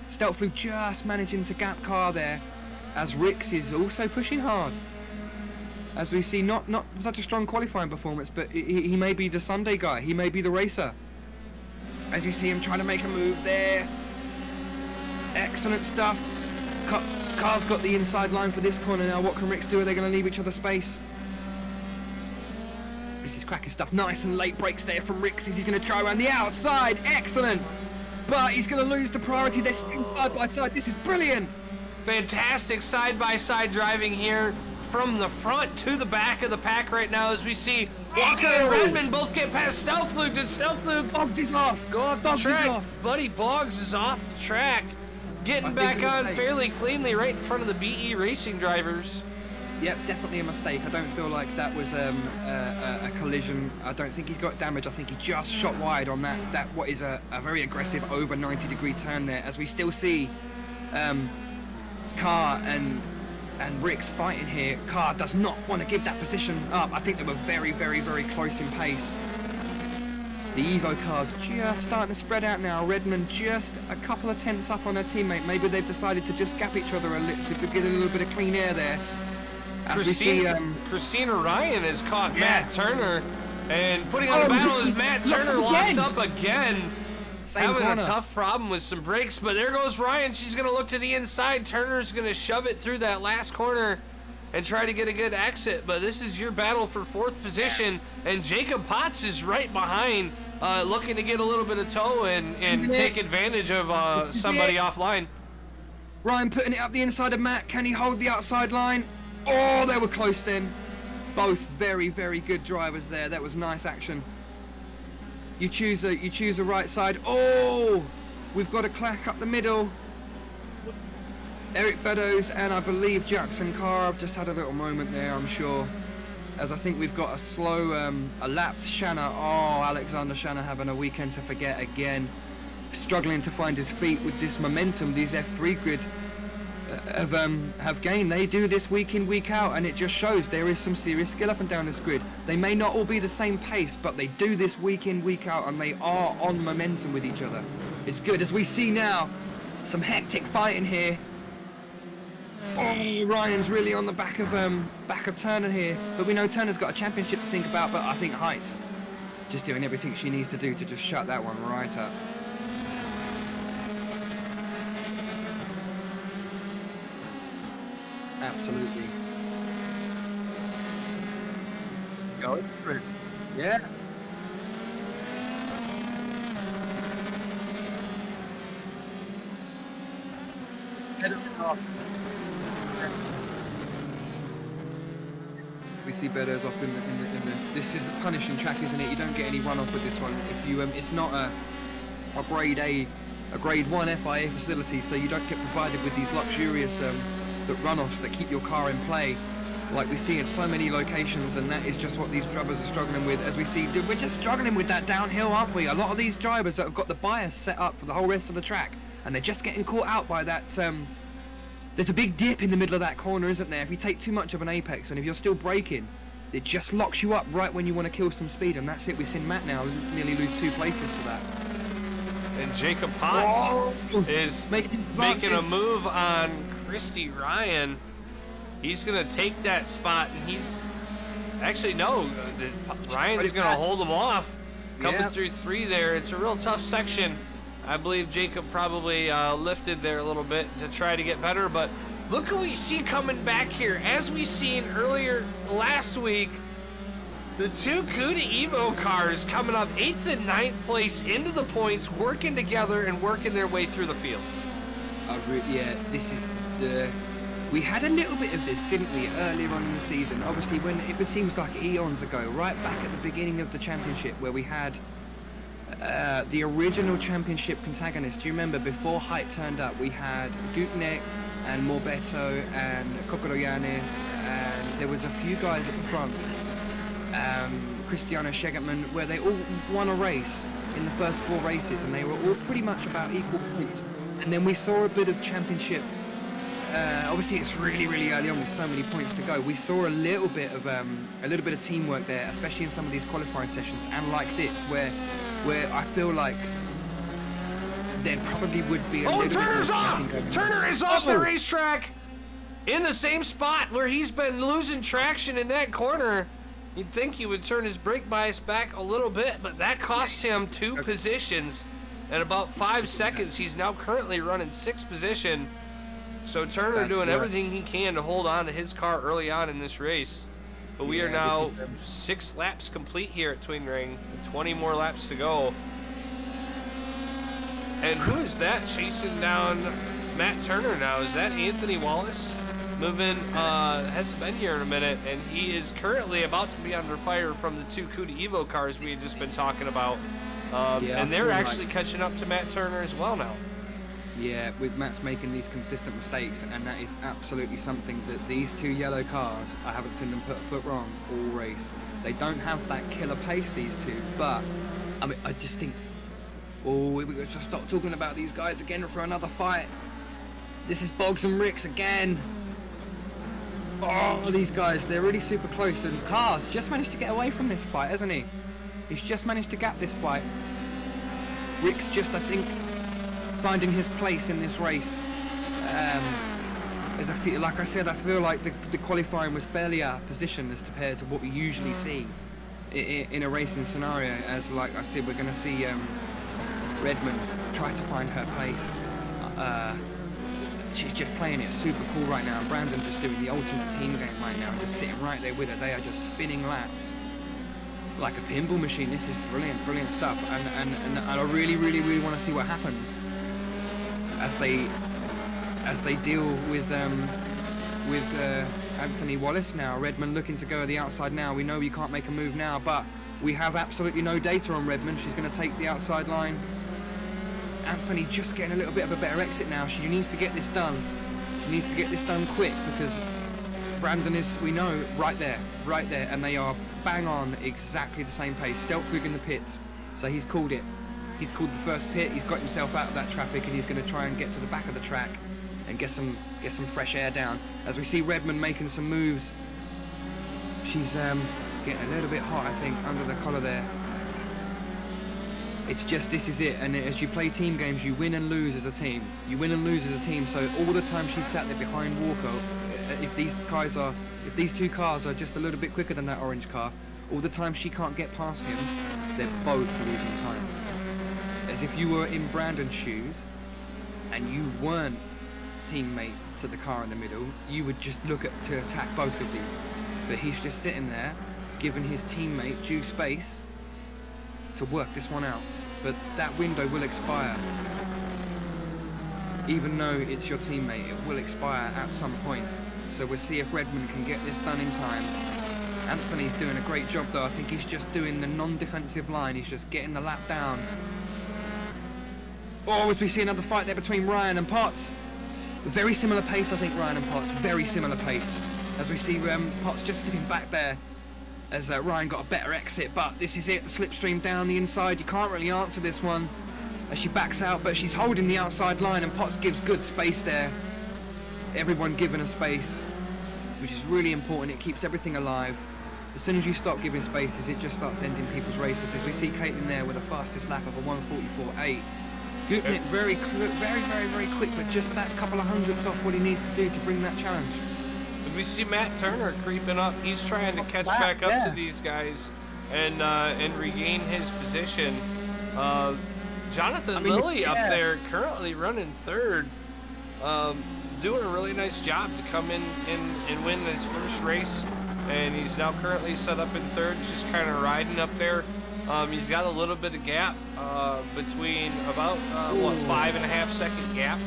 Steltflug just managing to gap Carr there, as Rix is also pushing hard. As we see, not such a strong qualifying performance, but he may be the Sunday guy. He may be the racer. As you see him trying to make a move there. Excellent stuff. Carr's got the inside line for this corner now. What can Rix do? Are they going to leave each other space? This is cracking stuff. Nice and late brakes there from Rix. He's going to try around the outside. Excellent. But he's going to lose the priority. They're side by side. This is brilliant. Fantastic side-by-side driving here from the front to the back of the pack right now, as we see Walker and Redmond both get past Steltflug. Did Steltflug Boggs is off. Go off the track? Buddy Boggs is off the track. Getting back on fairly cleanly right in front of the BE Racing drivers. Yep, definitely a mistake. I don't feel like that was a collision. I don't think he's got damage. I think he just shot wide on that what is a very aggressive over 90-degree turn there, as we still see Carr and Rix fighting here. Carr does not want to give that position up. I think they were very, very, very close in pace. The Evo cars just starting to spread out now. Redmond just a couple of tenths up on her teammate. Maybe they've decided to just gap each other a little to get a little bit of clean air there. As we see, Christina Ryan has caught Matt Turner, and putting on the battle as Matt Turner locks up again. Having a tough problem with some brakes, but there goes Ryan. She's going to look to the inside. Turner's going to shove it through that last corner and try to get a good exit, but this is your battle for fourth position, and Jacob Potts is right behind, looking to get a little bit of tow and take advantage of somebody offline. Ryan putting it up the inside of Matt. Can he hold the outside line? Oh, they were close then. Both very, very good drivers there. That was nice action. You choose a right side. Oh, we've got a clack up the middle. Eric Beddoes and I believe Jackson Carr have just had a little moment there, I'm sure. As I think we've got a slow, a lapped Shanna. Oh, Alexander Shanna having a weekend to forget again. Struggling to find his feet with this momentum these F3 grid have gained. They do this week in, week out, and it just shows there is some serious skill up and down this grid. They may not all be the same pace, but they do this week in, week out, and they are on momentum with each other. It's good, as we see now, some hectic fighting here. Oh, Ryan's really on the back of Turner here, but we know Turner's got a championship to think about, but I think Height's just doing everything she needs to do to just shut that one right up. Absolutely. Go through. Yeah. We see Beddoes off in the. This is a punishing track, isn't it? You don't get any runoff with this one. If you it's not a grade A, a grade 1 FIA facility, so you don't get provided with these luxurious the runoffs that keep your car in play, like we see in so many locations, and that is just what these drivers are struggling with. As we see, we're just struggling with that downhill, aren't we? A lot of these drivers that have got the bias set up for the whole rest of the track, and they're just getting caught out by that. There's a big dip in the middle of that corner, isn't there? If you take too much of an apex, and if you're still braking, it just locks you up right when you want to kill some speed, and that's it. We've seen Matt now nearly lose 2 places to that. And Jacob Potts is making a move on Christy Ryan. He's going to take that spot, and he's actually Ryan's going to hold him off coming through 3 there. It's a real tough section I believe Jacob probably lifted there a little bit to try to get better, but look who we see coming back here. As we seen earlier last week, the two CUDA Evo cars coming up 8th and 9th place into the points, working together and working their way through the field. Yeah, this is the... We had a little bit of this, didn't we, earlier on in the season? Obviously, when it seems like eons ago, right back at the beginning of the championship, where we had the original championship protagonists. Do you remember, before Height turned up, we had Gutnek and Morbeto and Kokoroyanis, and there was a few guys at the front, Cristiano Schegertman, where they all won a race in the first 4 races, and they were all pretty much about equal points. And then we saw a bit of championship. Obviously, it's really, really early on with so many points to go. We saw a little bit of teamwork there, especially in some of these qualifying sessions, and like this, where I feel like there probably would be a little Turner's bit off! Turner is off the racetrack in the same spot where he's been losing traction in that corner. You'd think he would turn his brake bias back a little bit, but that cost him 2 positions. At about 5 seconds, he's now currently running 6th position. So Turner doing everything he can to hold on to his car early on in this race. But we are now 6 laps complete here at Twin Ring, 20 more laps to go. And who is that chasing down Matt Turner now? Is that Anthony Wallace? Moving, hasn't been here in a minute, and he is currently about to be under fire from the 2 CUDA Evo cars we had just been talking about. And they're actually catching up to Matt Turner as well now. Yeah, with Matt's making these consistent mistakes, and that is absolutely something that these 2 yellow cars, I haven't seen them put a foot wrong all race. They don't have that killer pace, these 2, but I mean, I just think, we're going to stop talking about these guys again for another fight. This is Boggs and Ricks again. Oh, these guys, they're really super close, and Cars just managed to get away from this fight, hasn't he? He's just managed to gap this fight. Rick's just, I think, finding his place in this race. As I feel, like I said, I feel like the qualifying was fairly out of position as compared to what we usually see in a racing scenario. As like I said, we're going to see Redmond try to find her place. She's just playing it super cool right now. And Brandon just doing the ultimate team game right now, just sitting right there with her. They are just spinning laps like a pinball machine. This is brilliant, brilliant stuff. And I really, really, really want to see what happens as they deal with Anthony Wallace now. Redmond looking to go to the outside now. We know we can't make a move now, but we have absolutely no data on Redmond. She's going to take the outside line. Anthony just getting a little bit of a better exit now. She needs to get this done. She needs to get this done quick because Brandon is, we know, right there, and they are bang on exactly the same pace. Stelzflug in the pits, so he's called it. He's called the first pit. He's got himself out of that traffic, and he's going to try and get to the back of the track and get some fresh air down. As we see Redmond making some moves, she's getting a little bit hot, I think, under the collar there. It's just, this is it, and as you play team games, you win and lose as a team. You win and lose as a team, so all the time she's sat there behind Walker, if these two cars are just a little bit quicker than that orange car, all the time she can't get past him, they're both losing time. As if you were in Brandon's shoes, and you weren't teammate to the car in the middle, you would just look to attack both of these. But he's just sitting there, giving his teammate due space to work this one out. But that window will expire. Even though it's your teammate, it will expire at some point. So we'll see if Redmond can get this done in time. Anthony's doing a great job though. I think he's just doing the non-defensive line. He's just getting the lap down. Oh, as we see another fight there between Ryan and Potts. Very similar pace, I think, Ryan and Potts. Very similar pace. As we see Potts just slipping back there. As Ryan got a better exit, but this is it, the slipstream down the inside. You can't really answer this one as she backs out, but she's holding the outside line, and Potts gives good space there. Everyone giving her space, which is really important. It keeps everything alive. As soon as you stop giving spaces, it just starts ending people's races. As we see Caitlin there with the fastest lap of a 1:44.8. Gutnik very, very quick, but just that couple of hundredths off what he needs to do to bring that challenge. We see Matt Turner creeping up. He's trying to catch back up to these guys and regain his position. Jonathan Lilly up there currently running third, doing a really nice job to come in and win his first race, and he's now currently set up in third, just kind of riding up there. He's got a little bit of gap between about 5.5 second gap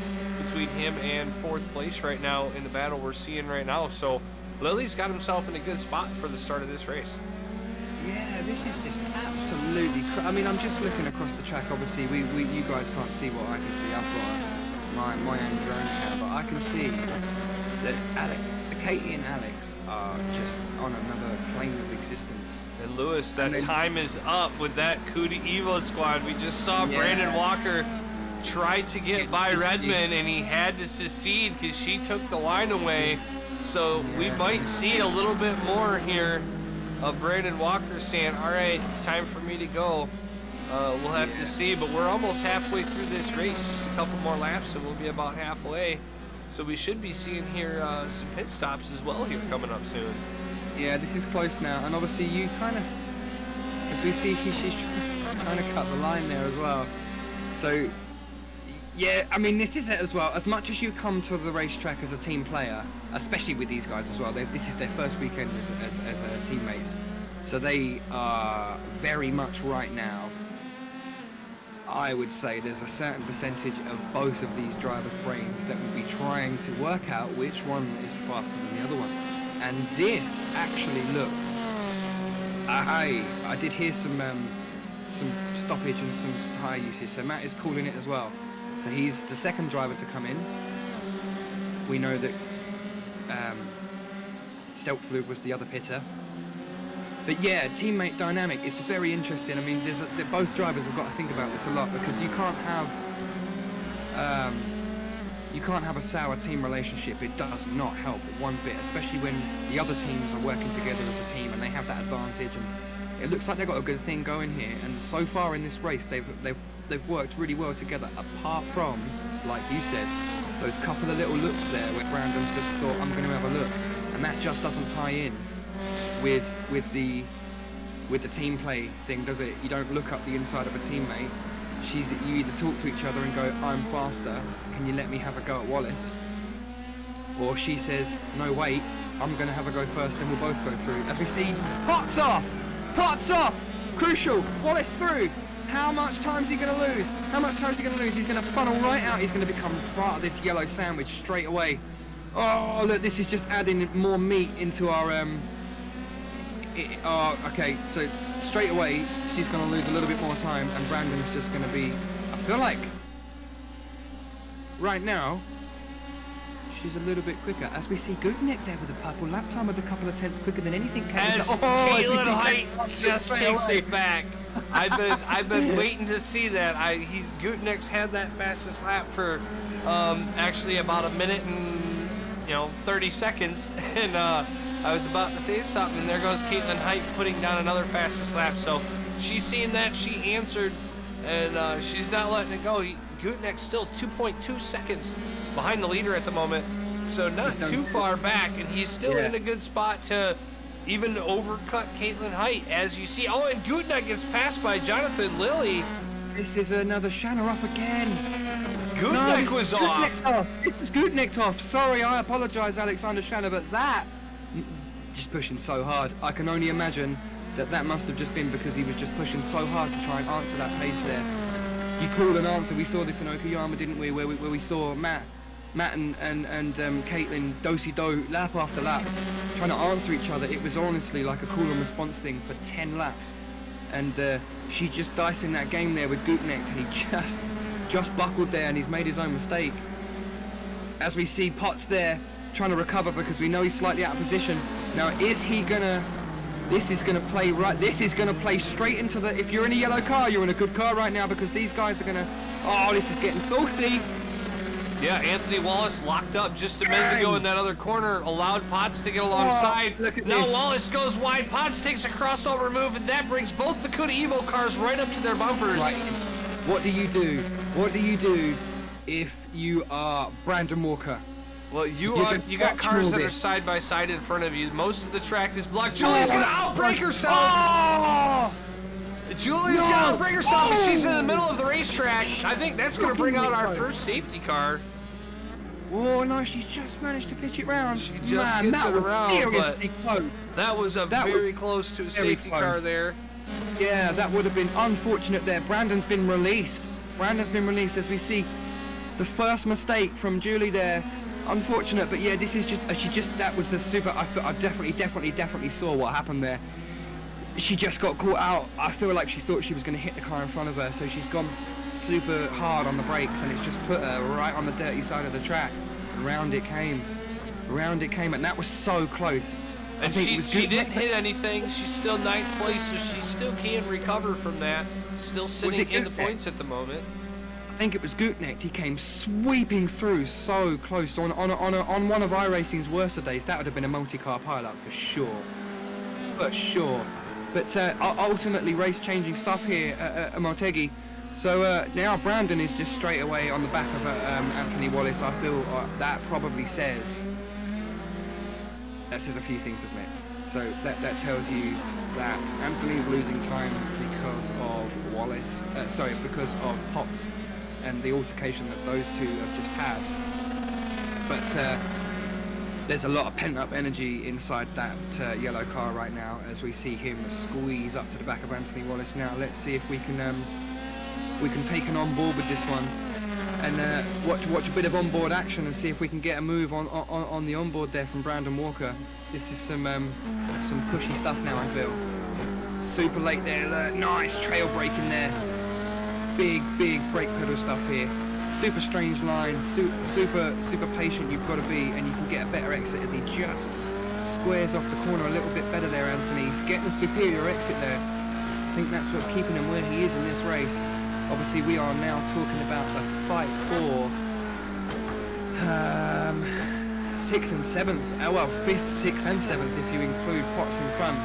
between him and fourth place right now in the battle we're seeing right now. So Lilly's got himself in a good spot for the start of this race. Yeah, this is just absolutely I mean, I'm just looking across the track. Obviously, you guys can't see what I can see. I've got my own drone cam, but I can see that Katie and Alex are just on another plane of existence. And Lewis, that time is up with that Cuda Evo squad. We just saw Brandon Walker tried to get by Redmond, and he had to secede because she took the line away. So we might see a little bit more here of Brandon Walker saying, all right, it's time for me to go. We'll have to see, but we're almost halfway through this race. Just a couple more laps, and we'll be about halfway. So we should be seeing here some pit stops as well here coming up soon. Yeah, this is close now, and obviously you kind of, as we see, she's trying to cut the line there as well. So, yeah, I mean, this is it as well. As much as you come to the racetrack as a team player, especially with these guys as well, this is their first weekend as teammates. So they are very much right now, I would say there's a certain percentage of both of these drivers' brains that will be trying to work out which one is faster than the other one. And this actually looked, I did hear some stoppage and some tyre usage, so Matt is calling it as well. So he's the second driver to come in. We know that Steltflug was the other pitter. But yeah, teammate dynamic, it's very interesting. I mean, both drivers have got to think about this a lot, because you can't have a sour team relationship. It does not help one bit, especially when the other teams are working together as a team and they have that advantage. And it looks like they've got a good thing going here. And so far in this race, they've worked really well together. Apart from, like you said, those couple of little looks there where Brandon's just thought, I'm going to have a look, and that just doesn't tie in with the team play thing, does it? You don't look up the inside of a teammate. You either talk to each other and go, I'm faster, can you let me have a go at Wallace? Or she says, no wait, I'm gonna have a go first and we'll both go through. As we see, pots off, crucial, Wallace through. How much time is he gonna lose? He's gonna funnel right out. He's gonna become part of this yellow sandwich straight away. Oh look, this is just adding more meat into our okay, so straight away she's going to lose a little bit more time, and Brandon's just going to be, I feel like right now she's a little bit quicker. As we see Goodnick there with a purple lap time of a couple of tenths quicker than anything. As Caitlin Height just takes it back. I've been waiting to see that. Goodnick's had that fastest lap for actually about a minute and 30 seconds, and I was about to say something, and there goes Caitlin Height putting down another fastest lap. So she's seeing that, she answered, and she's not letting it go. Goodnick's still 2.2 seconds behind the leader at the moment, so not too far back, and he's still in a good spot to even overcut Caitlin Height, as you see. Oh, and Goodnick gets passed by Jonathan Lilly. This is another Shanna off again. Goodnick was off. It was Goodnick off. Sorry, I apologize, Alexander Shanna, but that, just pushing so hard. I can only imagine that must have just been because he was just pushing so hard to try and answer that pace there. You call an answer. We saw this in Okayama, didn't we? Where we saw Matt and Caitlin do-si-do lap after lap trying to answer each other. It was honestly like a call and response thing for 10 laps. And she just dicing that game there with Goodnick, and he just buckled there, and he's made his own mistake. As we see Potts there trying to recover, because we know he's slightly out of position. Now, is he gonna, this is gonna play right, this is gonna play straight into the, if you're in a yellow car, you're in a good car right now, because these guys are gonna, oh, this is getting saucy. Yeah, Anthony Wallace locked up just a minute ago in that other corner, allowed Potts to get alongside. Look at now this. Wallace goes wide, Potts takes a crossover move, and that brings both the Cuda Evo cars right up to their bumpers. Right. What do you do? What do you do if you are Brandon Walker? Well, you got cars that are side by side in front of you. Most of the track is blocked. Julie's gonna outbrake herself. Oh! Julia's gonna bring herself, and she's in the middle of the racetrack. I think that's gonna bring out our first safety car. Oh no, she's just managed to pitch it round. She just gets it around, seriously close. That was very close to a safety car there. Yeah, that would have been unfortunate there. Brandon's been released. As we see the first mistake from Julie there. Unfortunate, but yeah, this is that was a super. I definitely saw what happened there. She just got caught out. I feel like she thought she was going to hit the car in front of her, so she's gone super hard on the brakes, and it's just put her right on the dirty side of the track. And round it came, and that was so close. And she didn't hit anything. She's still 9th place, so she still can recover from that. Still sitting in the points at the moment. I think it was Gutnecht. He came sweeping through so close on one of iRacing's worst days. That would have been a multi-car pileup for sure. But ultimately, race-changing stuff here at Motegi. So now Brandon is just straight away on the back of Anthony Wallace. I feel that probably says a few things, doesn't it? So that tells you that Anthony's losing time because of Wallace. Because of Potts and the altercation that those two have just had. But there's a lot of pent-up energy inside that yellow car right now as we see him squeeze up to the back of Anthony Wallace. Now let's see if we can take an on board with this one and watch a bit of onboard action and see if we can get a move on the onboard there from Brandon Walker. This is some pushy stuff now, I feel. Super late there, nice trail braking there. Big brake pedal stuff here. Super strange line, super patient you've got to be, and you can get a better exit as he just squares off the corner a little bit better there, Anthony. He's getting a superior exit there. I think that's what's keeping him where he is in this race. Obviously, we are now talking about the fight for 6th and 7th. Well, 5th, 6th and 7th if you include Potts in front.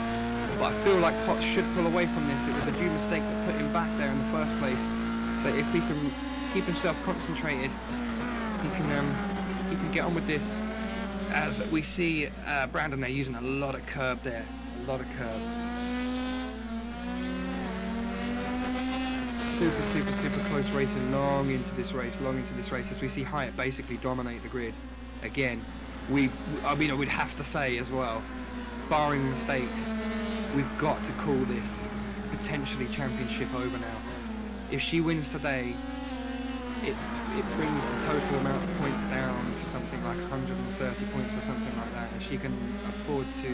But I feel like Potts should pull away from this. It was a due mistake that put him back there in the first place. So if he can keep himself concentrated, he can get on with this. As we see Brandon there using a lot of curb there, a lot of curb. Super close racing, long into this race as we see Hyatt basically dominate the grid again. We'd have to say as well, barring mistakes, we've got to call this potentially championship over now. If she wins today, it brings the total amount of points down to something like 130 points or something like that, and she can afford to.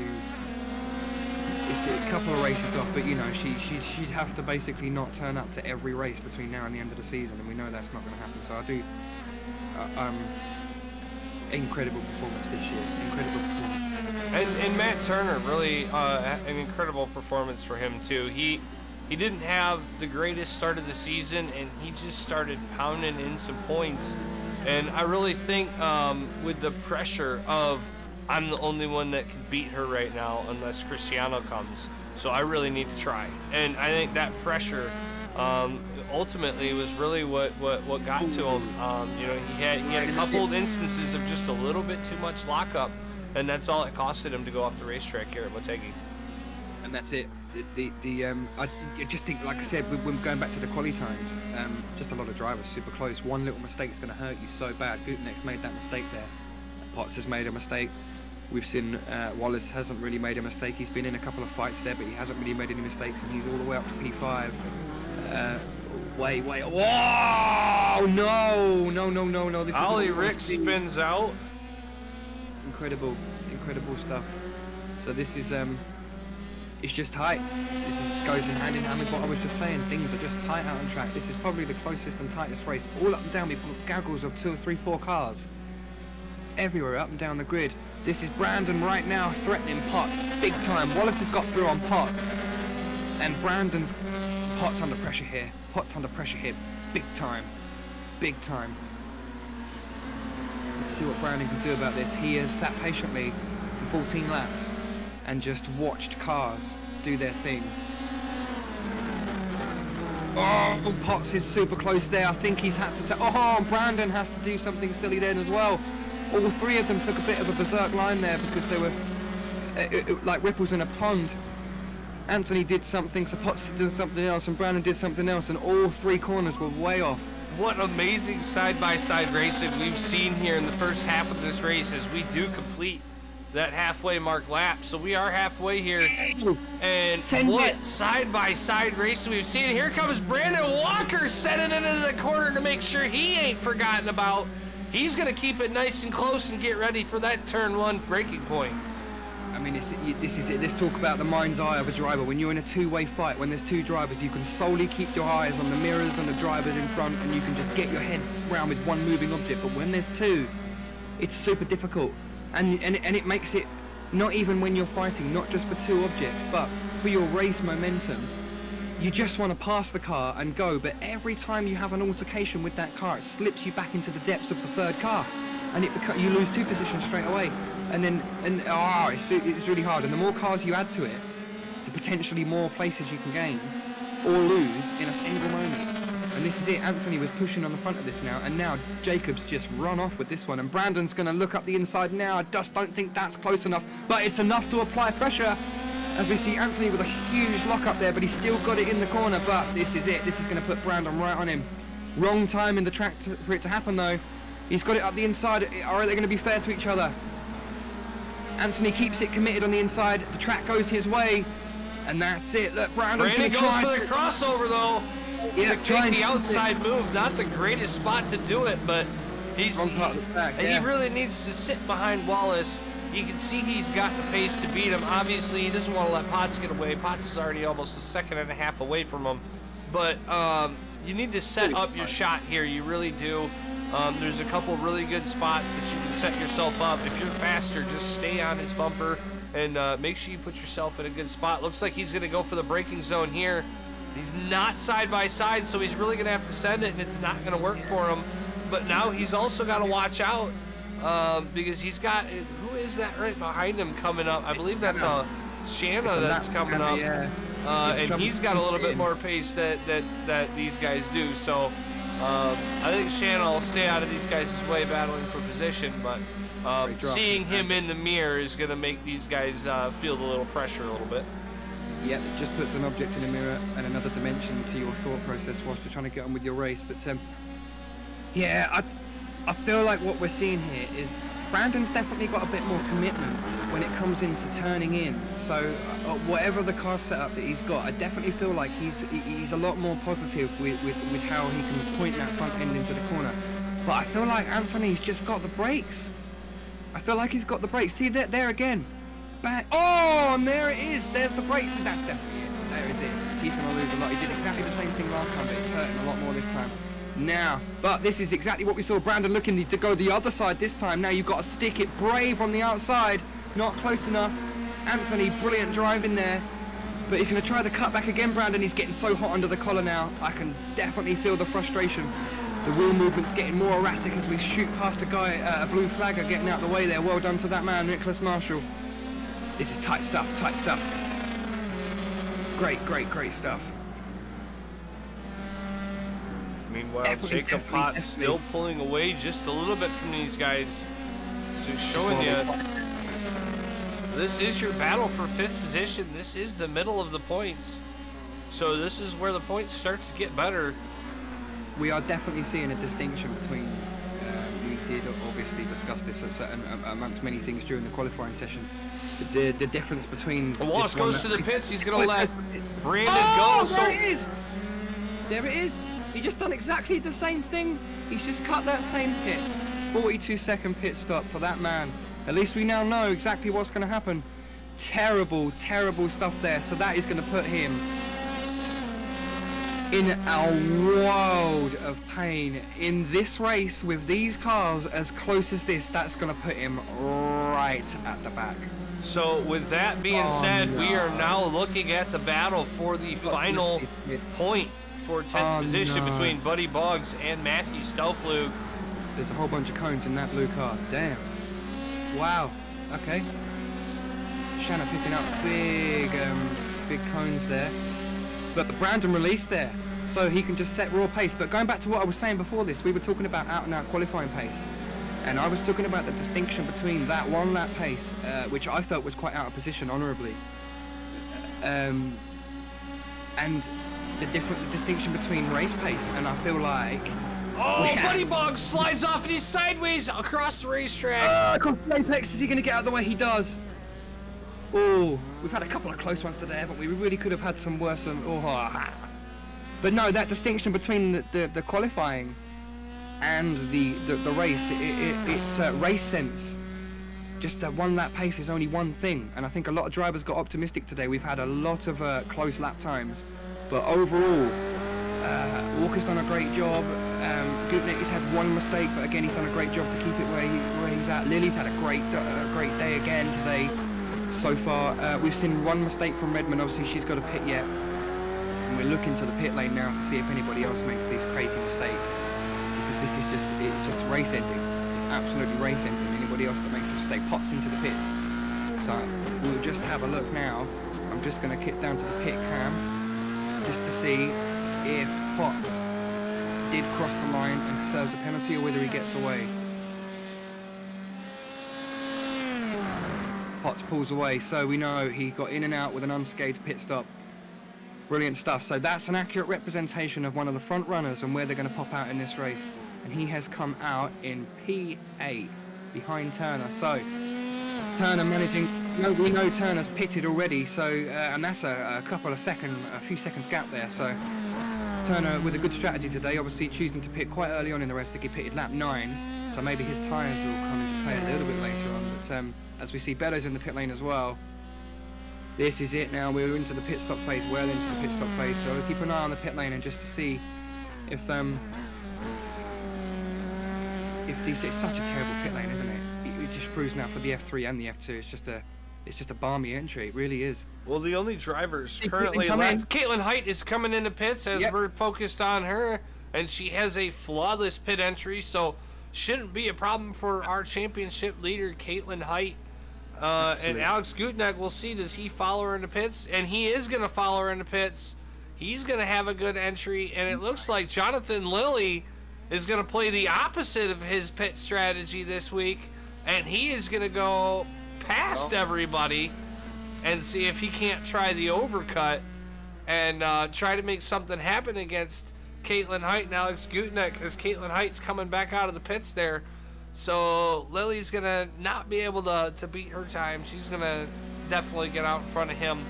It's a couple of races off, but she'd have to basically not turn up to every race between now and the end of the season, and we know that's not going to happen. So I do. Incredible performance this year. Incredible performance. And Matt Turner, really an incredible performance for him too. He didn't have the greatest start of the season, and he just started pounding in some points. And I really think with the pressure of I'm the only one that can beat her right now unless Cristiano comes, so I really need to try. And I think that pressure ultimately was really what got to him. He had a couple of instances of just a little bit too much lockup, and that's all it costed him to go off the racetrack here at Motegi. And that's it. I just think, like I said, we're going back to the quali times. Just a lot of drivers super close. One little mistake is going to hurt you so bad. Gutnecht's made that mistake there. Potts has made a mistake. We've seen Wallace hasn't really made a mistake. He's been in a couple of fights there, but he hasn't really made any mistakes, and he's all the way up to P5. Wait. Whoa! No. This is Ollie Rick spins out. Incredible stuff. So this is it's just tight. Goes in hand with what I was just saying. Things are just tight out on track. This is probably the closest and tightest race. All up and down, we've got gaggles of 2 or 3, 4 cars. Everywhere up and down the grid. This is Brandon right now threatening Potts big time. Wallace has got through on Potts, and Brandon's Potts under pressure here. Big time. Let's see what Brandon can do about this. He has sat patiently for 14 laps and just watched cars do their thing. Oh, Potts is super close there. I think he's had to Brandon has to do something silly then as well. All three of them took a bit of a berserk line there because they were like ripples in a pond. Anthony did something, Sapotsi did something else, and Brandon did something else, and all 3 corners were way off. What amazing side-by-side racing we've seen here in the first half of this race as we do complete that halfway mark lap. So we are halfway here, and what side-by-side racing we've seen. Here comes Brandon Walker setting it into the corner to make sure he ain't forgotten about. He's going to keep it nice and close and get ready for that turn 1 braking point. I mean, this is it. Let's talk about the mind's eye of a driver. When you're in a 2-way fight, when there's 2 drivers, you can solely keep your eyes on the mirrors and the drivers in front, and you can just get your head round with one moving object. But when there's 2, it's super difficult. And it makes it, not even when you're fighting, not just for 2 objects, but for your race momentum. You just want to pass the car and go, but every time you have an altercation with that car, it slips you back into the depths of the 3rd car, and you lose 2 positions straight away. It's really hard. And the more cars you add to it, the potentially more places you can gain or lose in a single moment. And this is it. Anthony was pushing on the front of this now, and now Jacob's just run off with this one, and Brandon's going to look up the inside now. I just don't think that's close enough, but it's enough to apply pressure. As we see Anthony with a huge lock up there, but he's still got it in the corner. But this is it. This is going to put Brandon right on him. Wrong time in the track for it to happen, though. He's got it up the inside. Are they going to be fair to each other? Anthony keeps it committed on the inside. The track goes his way, and that's it. Look, Brandon's going to try. Brandon goes for the crossover, though. Yeah, to take the outside move. Not the greatest spot to do it, but he really needs to sit behind Wallace. You can see he's got the pace to beat him. Obviously, he doesn't want to let Potts get away. Potts is already almost a 1.5 seconds away from him. But you need to set up your shot here. You really do. There's a couple really good spots that you can set yourself up. If you're faster, just stay on his bumper and make sure you put yourself in a good spot. Looks like he's going to go for the braking zone here. He's not side-by-side, so he's really going to have to send it, and it's not going to work for him. But now he's also got to watch out because he's got – who is that right behind him coming up? I believe that's Shanna that's coming up. And he's got a little bit more pace that these guys do. So I think Shanna will stay out of these guys' way battling for position, but seeing him in the mirror is going to make these guys feel the little pressure a little bit. Yep, it just puts an object in a mirror and another dimension to your thought process whilst you're trying to get on with your race. But yeah, I feel like what we're seeing here is Brandon's definitely got a bit more commitment when it comes into turning in. So whatever the car setup that he's got, I definitely feel like he's a lot more positive with how he can point that front end into the corner. But I feel like Anthony's just got the brakes. I feel like he's got the brakes. See that there again. Back. Oh, and there it is. There's the brakes. That's definitely it. There is it. He's going to lose a lot. He did exactly the same thing last time, but it's hurting a lot more this time. Now, but this is exactly what we saw Brandon looking to go the other side this time. Now you've got to stick it brave on the outside. Not close enough. Anthony, brilliant driving there. But he's going to try the cut back again, Brandon. He's getting so hot under the collar now. I can definitely feel the frustration. The wheel movement's getting more erratic as we shoot past a guy, a blue flagger getting out the way there. Well done to that man, Nicholas Marshall. This is tight stuff, tight stuff. Great, great, great stuff. Meanwhile, Jacob Potts still pulling away just a little bit from these guys. So showing you, this is your battle for 5th position. This is the middle of the points. So this is where the points start to get better. We are definitely seeing a distinction between, we did obviously discuss this amongst many things during the qualifying session. The difference between Wallace goes to the pits. He's going to let Brandon go. There it is. There it is. He just done exactly the same thing. He's just cut that same pit. 42-second pit stop for that man. At least we now know exactly what's going to happen. Terrible, terrible stuff there. So that is going to put him in a world of pain in this race with these cars as close as this. That's going to put him right at the back. So with that being said, we are now looking at the battle for the final point for 10th position between Buddy Boggs and Matthew Stelflug. There's a whole bunch of cones in that blue car. Damn. Wow. Okay. Shanna picking up big cones there. But Brandon released there, so he can just set raw pace. But going back to what I was saying before this, we were talking about out-and-out qualifying pace. And I was talking about the distinction between that one lap pace, which I felt was quite out of position honourably, and the distinction between race pace, and I feel like Buddy Bog slides off and he's sideways across the racetrack. across the apex. Is he going to get out of the way? He does. Oh, we've had a couple of close ones today, haven't we? We really could have had some worse. But no, that distinction between the qualifying and the race, it's race sense. Just one lap pace is only one thing, and I think a lot of drivers got optimistic today. We've had a lot of close lap times, but overall, Walker's done a great job. Gutnick has had one mistake, but again, he's done a great job to keep it where he's at. Lily's had a great day again today. So far, we've seen one mistake from Redmond. Obviously, she's got a pit yet, and we're looking to the pit lane now to see if anybody else makes this crazy mistake, because this is just race ending. It's absolutely race ending. Anybody else that makes this mistake pots into the pits. So we'll just have a look now. I'm just going to kick down to the pit cam just to see if Potts did cross the line and serves a penalty, or whether he gets away. Potts pulls away, so we know he got in and out with an unscathed pit stop. Brilliant stuff. So that's an accurate representation of one of the front runners and where they're going to pop out in this race. And he has come out in P8 behind Turner. So Turner managing. No, we know Turner's pitted already. So and that's a few seconds gap there. So Turner with a good strategy today. Obviously choosing to pit quite early on in the race. I think he pitted lap 9. So maybe his tyres will come into play a little bit later on. But as we see, Bellows in the pit lane as well. This is it now. We're into the pit stop phase, well into the pit stop phase. So we'll keep an eye on the pit lane and just to see if these. It's such a terrible pit lane, isn't it? It just proves now for the F3 and the F2. It's just a balmy entry. It really is. Well, the only drivers currently left. Caitlin Height is coming into pits as we're focused on her, and she has a flawless pit entry, so shouldn't be a problem for our championship leader, Caitlin Height. And Alex Gutnick, we'll see, does he follow her in the pits? And he is going to follow her in the pits. He's going to have a good entry, and it looks like Jonathan Lilly is going to play the opposite of his pit strategy this week, and he is going to go past everybody and see if he can't try the overcut and try to make something happen against Caitlin Height and Alex Gutnick, as Caitlin Height's coming back out of the pits there. So Lily's going to not be able to beat her time. She's going to definitely get out in front of him.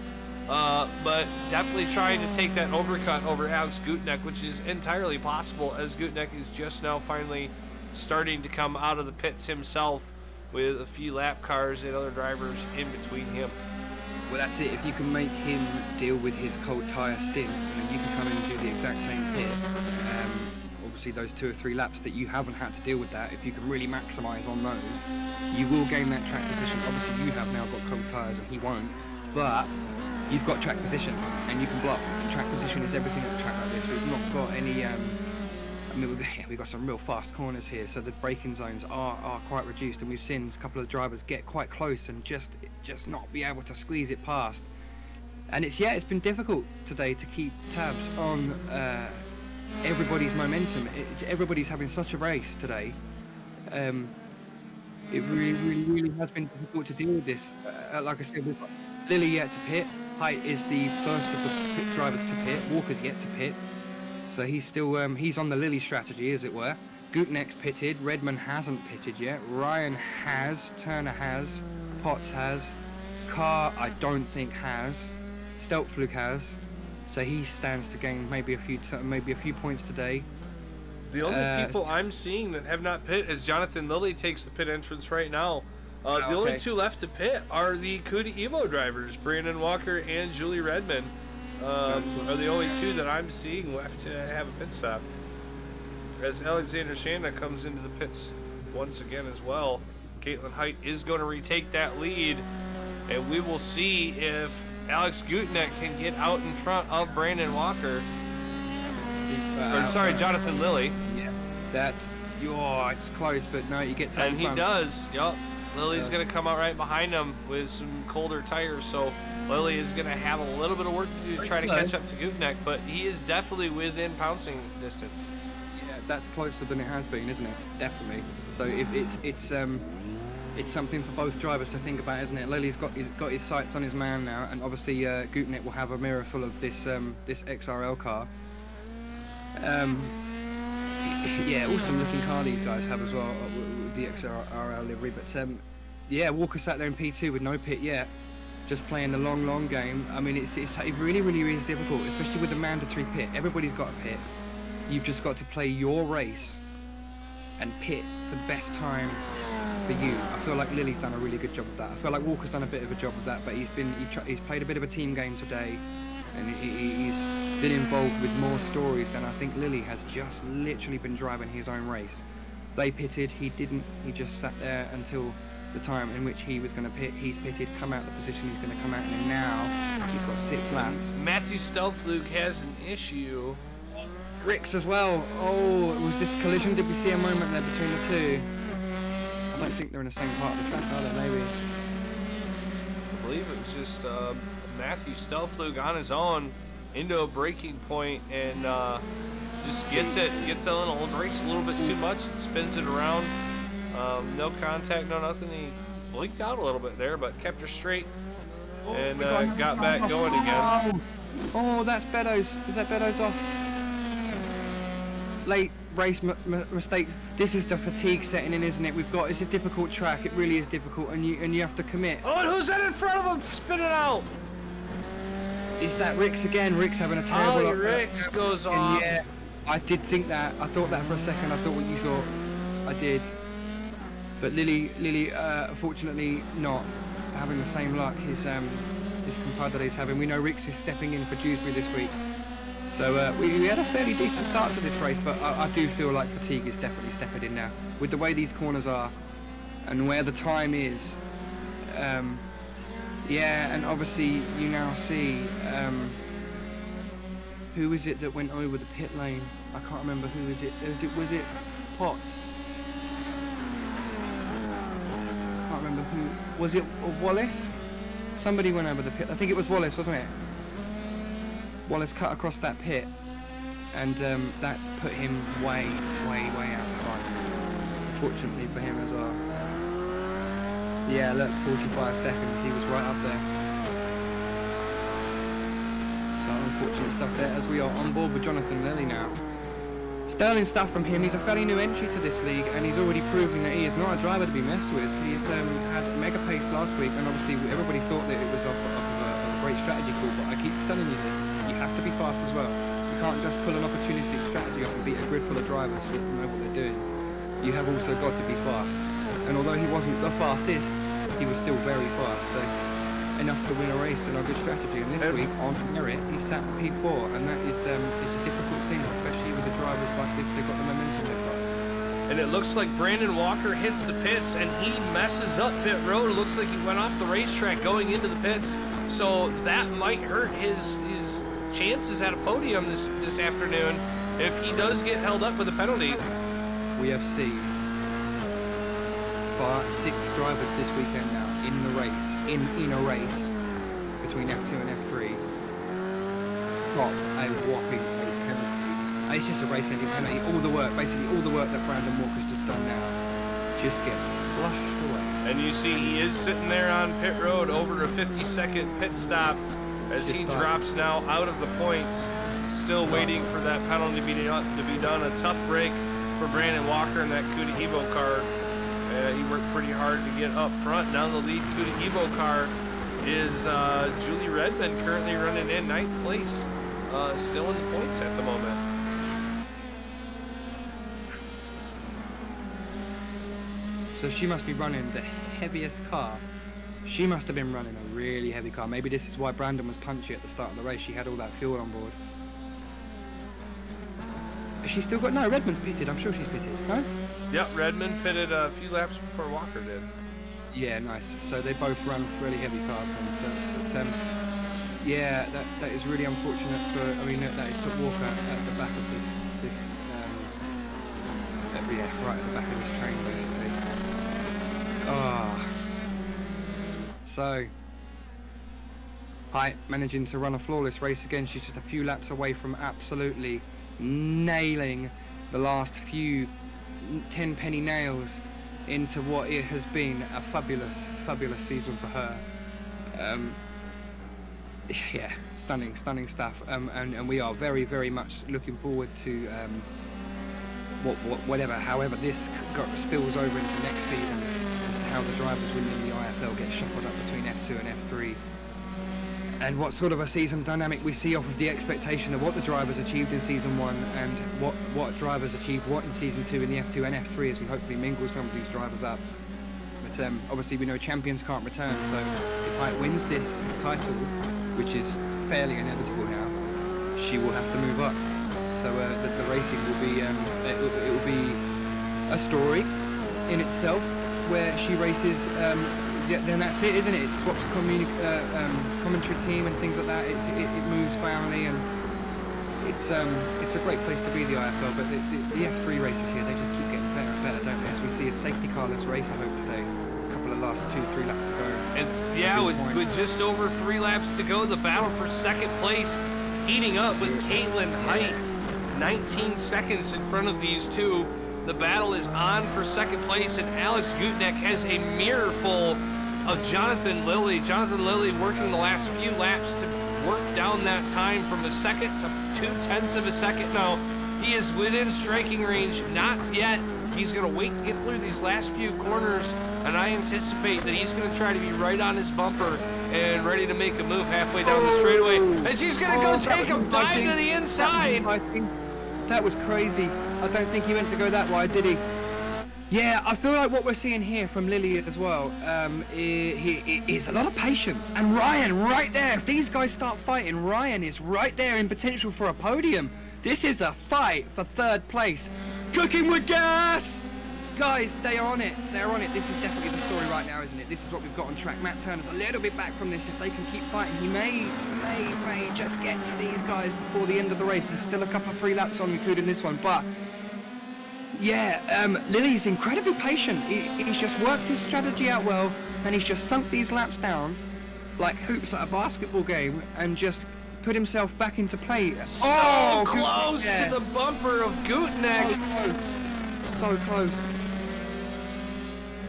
But definitely trying to take that overcut over Alex Gutnick, which is entirely possible, as Gutnick is just now finally starting to come out of the pits himself with a few lap cars and other drivers in between him. Well, that's it. If you can make him deal with his cold tyre stint, and then you can come in and do the exact same pit. Obviously, those 2 or 3 laps that you haven't had to deal with that, if you can really maximise on those, you will gain that track position. Obviously, you have now got cold tyres and he won't, but you've got track position and you can block. And track position is everything at a track like this. We've not got any. We've got some real fast corners here, so the braking zones are quite reduced, and we've seen a couple of drivers get quite close and just not be able to squeeze it past. And it's been difficult today to keep tabs on everybody's momentum. Everybody's having such a race today. It really has been difficult to deal with this. Like I said, we've got Lily yet to pit. Height is the first of the pit drivers to pit. Walker's yet to pit. So he's still he's on the Lily strategy, as it were. Gutnick's pitted. Redmond hasn't pitted yet. Ryan has. Turner has. Potts has. Carr, I don't think has. Steltflug has. So he stands to gain maybe a few points today. The only people I'm seeing that have not pit is Jonathan Lilly takes the pit entrance right now. The only 2 left to pit are the Cuda Evo drivers, Brandon Walker and Julie Redmond. Are the only 2 that I'm seeing left to have a pit stop. As Alexander Shanda comes into the pits once again as well. Caitlin Height is going to retake that lead, and we will see if Alex Gutnick can get out in front of Brandon Walker. Jonathan Lilly. Yeah, it's close, but no, he gets out in front. And he does, yep. Lily's going to come out right behind him with some colder tires, so Lily is going to have a little bit of work to do to try to catch up to Gutnick, but he is definitely within pouncing distance. Yeah, that's closer than it has been, isn't it? Definitely. So if it's it's something for both drivers to think about, isn't it? Lely's got his sights on his man now, and obviously Gutenet will have a mirror full of this this XRL car. Yeah, awesome looking car these guys have as well with the XRL livery. But yeah, Walker sat there in P2 with no pit yet, just playing the long game. I mean, it really is difficult, especially with the mandatory pit. Everybody's got a pit. You've just got to play your race and pit for the best time for you. I feel like Lily's done a really good job of that. I feel like Walker's done a bit of a job of that, but he's played a bit of a team game today, and he's been involved with more stories than I think Lily has. Just literally been driving his own race. They pitted, he didn't. He just sat there until the time in which he was going to pit. He's pitted, come out the position he's going to come out in, and now he's got 6 laps. Matthew Stelflug has an issue. Ricks as well. Oh, it was this collision. Did we see a moment there between the two? I don't think they're in the same part of the track, are they? Maybe. I believe it was just Matthew Stelflug on his own into a braking point and just gets a little race a little bit too much and spins it around. No contact, no nothing. He blinked out a little bit there, but kept her straight and got back going again. Oh, that's Beddoes. Is that Beddoes off? Late race mistakes. This is the fatigue setting in, isn't it? It's a difficult track. It really is difficult, and you have to commit. Oh, and who's that in front of him spinning out? Is that Ricks again? Ricks having a terrible. Ricks goes off. Yeah, I did think that. I thought that for a second. I thought what you thought. I did. But Lily, fortunately not having the same luck his compadre is having. We know Ricks is stepping in for Dewsbury this week. So we had a fairly decent start to this race, but I do feel like fatigue is definitely stepping in now. With the way these corners are and where the time is, yeah, and obviously you now see, who is it that went over the pit lane? I can't remember who is it. Was it Potts? I can't remember who. Was it Wallace? Somebody went over the pit. I think it was Wallace, wasn't it? Wallace cut across that pit, and that's put him way out front. Fortunately for him as well. Yeah, look, 45 seconds, he was right up there. So unfortunate stuff there, as we are on board with Jonathan Lilly now. Sterling stuff from him. He's a fairly new entry to this league, and he's already proven that he is not a driver to be messed with. He's had mega pace last week, and obviously everybody thought that it was off of a great strategy call, but I keep telling you this, you have to be fast as well. You can't just pull an opportunistic strategy off and beat a grid full of drivers that know what they're doing. You have also got to be fast. And although he wasn't the fastest, he was still very fast, so enough to win a race and a good strategy. And this week, on merit, he's sat P4, and that is it's a difficult thing, especially with the drivers like this. They've got the momentum they've got. And it looks like Brandon Walker hits the pits, and he messes up pit road. It looks like he went off the racetrack going into the pits, so that might hurt his chances at a podium this afternoon if he does get held up with a penalty. We have seen 6 drivers this weekend now in the race, in a race between F2 and F3, got a whopping penalty. It's just a race ending penalty. Basically all the work that Brandon Walker's just done now just gets flushed away. And you see he is sitting there on pit road over a 50-second pit stop as he drops now out of the points, still waiting for that penalty to be done. A tough break for Brandon Walker in that Cuda Evo car. He worked pretty hard to get up front. Now the lead Cuda Evo car is Julie Redmond, currently running in 9th place, still in the points at the moment. So she must be running the heaviest car. She must have been running a really heavy car. Maybe this is why Brandon was punchy at the start of the race. She had all that fuel on board. Has she still got... No, Redmond's pitted. I'm sure she's pitted. No? Yep, Redmond pitted a few laps before Walker did. Yeah, nice. So they both run really heavy cars then. So, yeah, that is really unfortunate. But I mean, that has put Walker at the back of this yeah, right at the back of this train, basically. So, Height managing to run a flawless race again. She's just a few laps away from absolutely nailing the last few 10 penny nails into what it has been a fabulous season for her. Yeah, stunning stuff. And we are very much looking forward to however this spills over into next season, as to how the drivers within the IFL get shuffled up between F2 and F3, and what sort of a season dynamic we see off of the expectation of what the drivers achieved in season 1 and what drivers achieved what in season 2 in the F2 and F3, as we hopefully mingle some of these drivers up. But obviously we know champions can't return, so if Height wins this title, which is fairly inevitable now, she will have to move up. So the racing will be it will be a story in itself, where she races. Then that's it, isn't it? It swaps commentary team and things like that. It moves finally, and it's a great place to be, the IFL. But the F3 races here, they just keep getting better and better, don't they? As we see a safety carless race, I hope, today. A couple of last 2-3 laps to go. And yeah, with just over 3 laps to go, the battle for second place heating up, with Caitlin Height 19 seconds in front of these two. The battle is on for second place, and Alex Gutneck has a mirror full of Jonathan Lilly. Jonathan Lilly working the last few laps to work down that time from a second to 0.2 of a second. Now, he is within striking range, not yet. He's going to wait to get through these last few corners, and I anticipate that he's going to try to be right on his bumper and ready to make a move halfway down the straightaway, as he's going to go take a dive to the inside. I think that was crazy. I don't think he meant to go that wide, did he? Yeah, I feel like what we're seeing here from Lily as well is a lot of patience. And Ryan right there. If these guys start fighting, Ryan is right there in potential for a podium. This is a fight for third place. Cooking with gas! Guys, they are on it. They're on it. This is definitely the story right now, isn't it? This is what we've got on track. Matt Turner's a little bit back from this. If they can keep fighting, he may just get to these guys before the end of the race. There's still a couple of 3 laps on, including this one. But yeah, Lily's incredibly patient. He's just worked his strategy out well, and he's just sunk these laps down like hoops at a basketball game, and just put himself back into play. So close to the bumper of Gutneck. So close.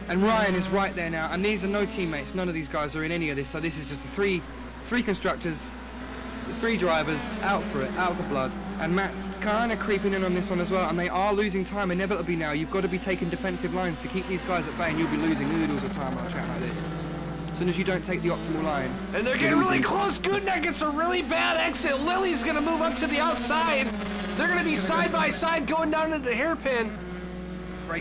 And Ryan is right there now, and these are no teammates. None of these guys are in any of this, so this is just the three constructors, the 3 drivers out for it, out for blood. And Matt's kind of creeping in on this one as well, and they are losing time inevitably now. You've got to be taking defensive lines to keep these guys at bay, and you'll be losing oodles of time on a track like this. As soon as you don't take the optimal line. And they're getting really close. Gutneck gets a really bad exit. Lily's going to move up to the outside. They're going to be side by side going down to the hairpin.